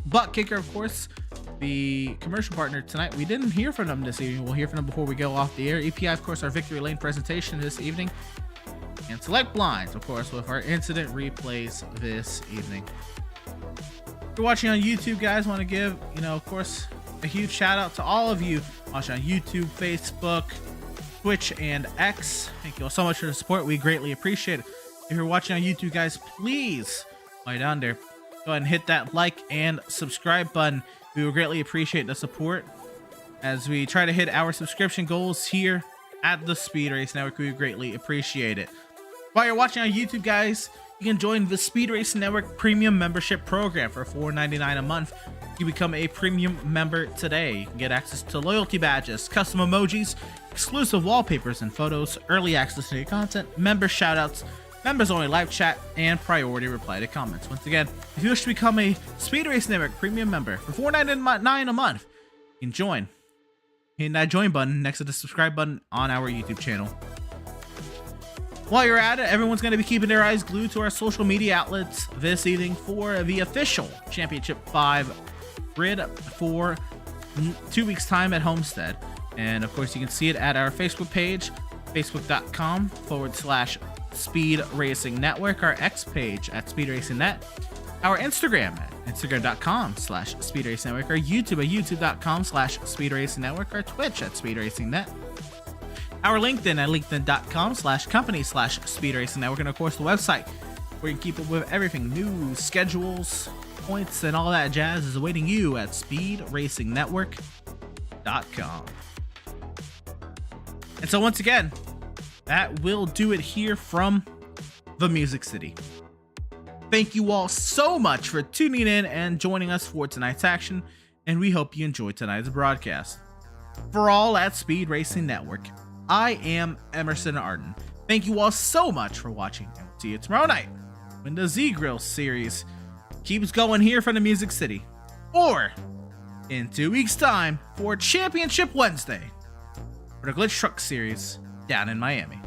Butt Kicker, of course, the commercial partner tonight. We didn't hear from them this evening. We'll hear from them before we go off the air. EPI, of course, our Victory Lane presentation this evening. And Select Blinds, of course, with our incident replays this evening. If you're watching on YouTube, guys, want to give, of course, a huge shout out to all of you watching on YouTube, Facebook, Twitch, and X. Thank you all so much for the support. We greatly appreciate it. If you're watching on YouTube, guys, please, while you're down there, go ahead and hit that like and subscribe button. We will greatly appreciate the support as we try to hit our subscription goals here at the Speed Race Network. We greatly appreciate it. While you're watching on YouTube, guys, you can join the Speed Racing Network Premium Membership Program for $4.99 a month. You become a premium member today. You can get access to loyalty badges, custom emojis, exclusive wallpapers and photos, early access to your content, member shoutouts, members only live chat, and priority reply to comments. Once again, if you wish to become a Speed Racing Network Premium member for $4.99 a month, you can join. Hit that join button next to the subscribe button on our YouTube channel. While you're at it, everyone's going to be keeping their eyes glued to our social media outlets this evening for the official Championship 5 grid for 2 weeks' time at Homestead. And of course, you can see it at our Facebook page, facebook.com/Speed Racing Network, our X page at Speed Racing Net, our Instagram at instagram.com/Speed Racing Network, our YouTube at youtube.com/Speed Racing Network, our Twitch at Speed Racing Net, our LinkedIn at linkedin.com/company/Speed Racing Network, and of course the website where you can keep up with everything, news, schedules, points, and all that jazz is awaiting you at speedracingnetwork.com. And so once again, that will do it here from the Music City. Thank you all so much for tuning in and joining us for tonight's action, and we hope you enjoyed tonight's broadcast. For all at Speed Racing Network, I am Emerson Arden. Thank you all so much for watching, and we'll see you tomorrow night when the Z-Grill series keeps going here from the Music City, or in 2 weeks' time for Championship Wednesday for the Glytch Truck Series down in Miami.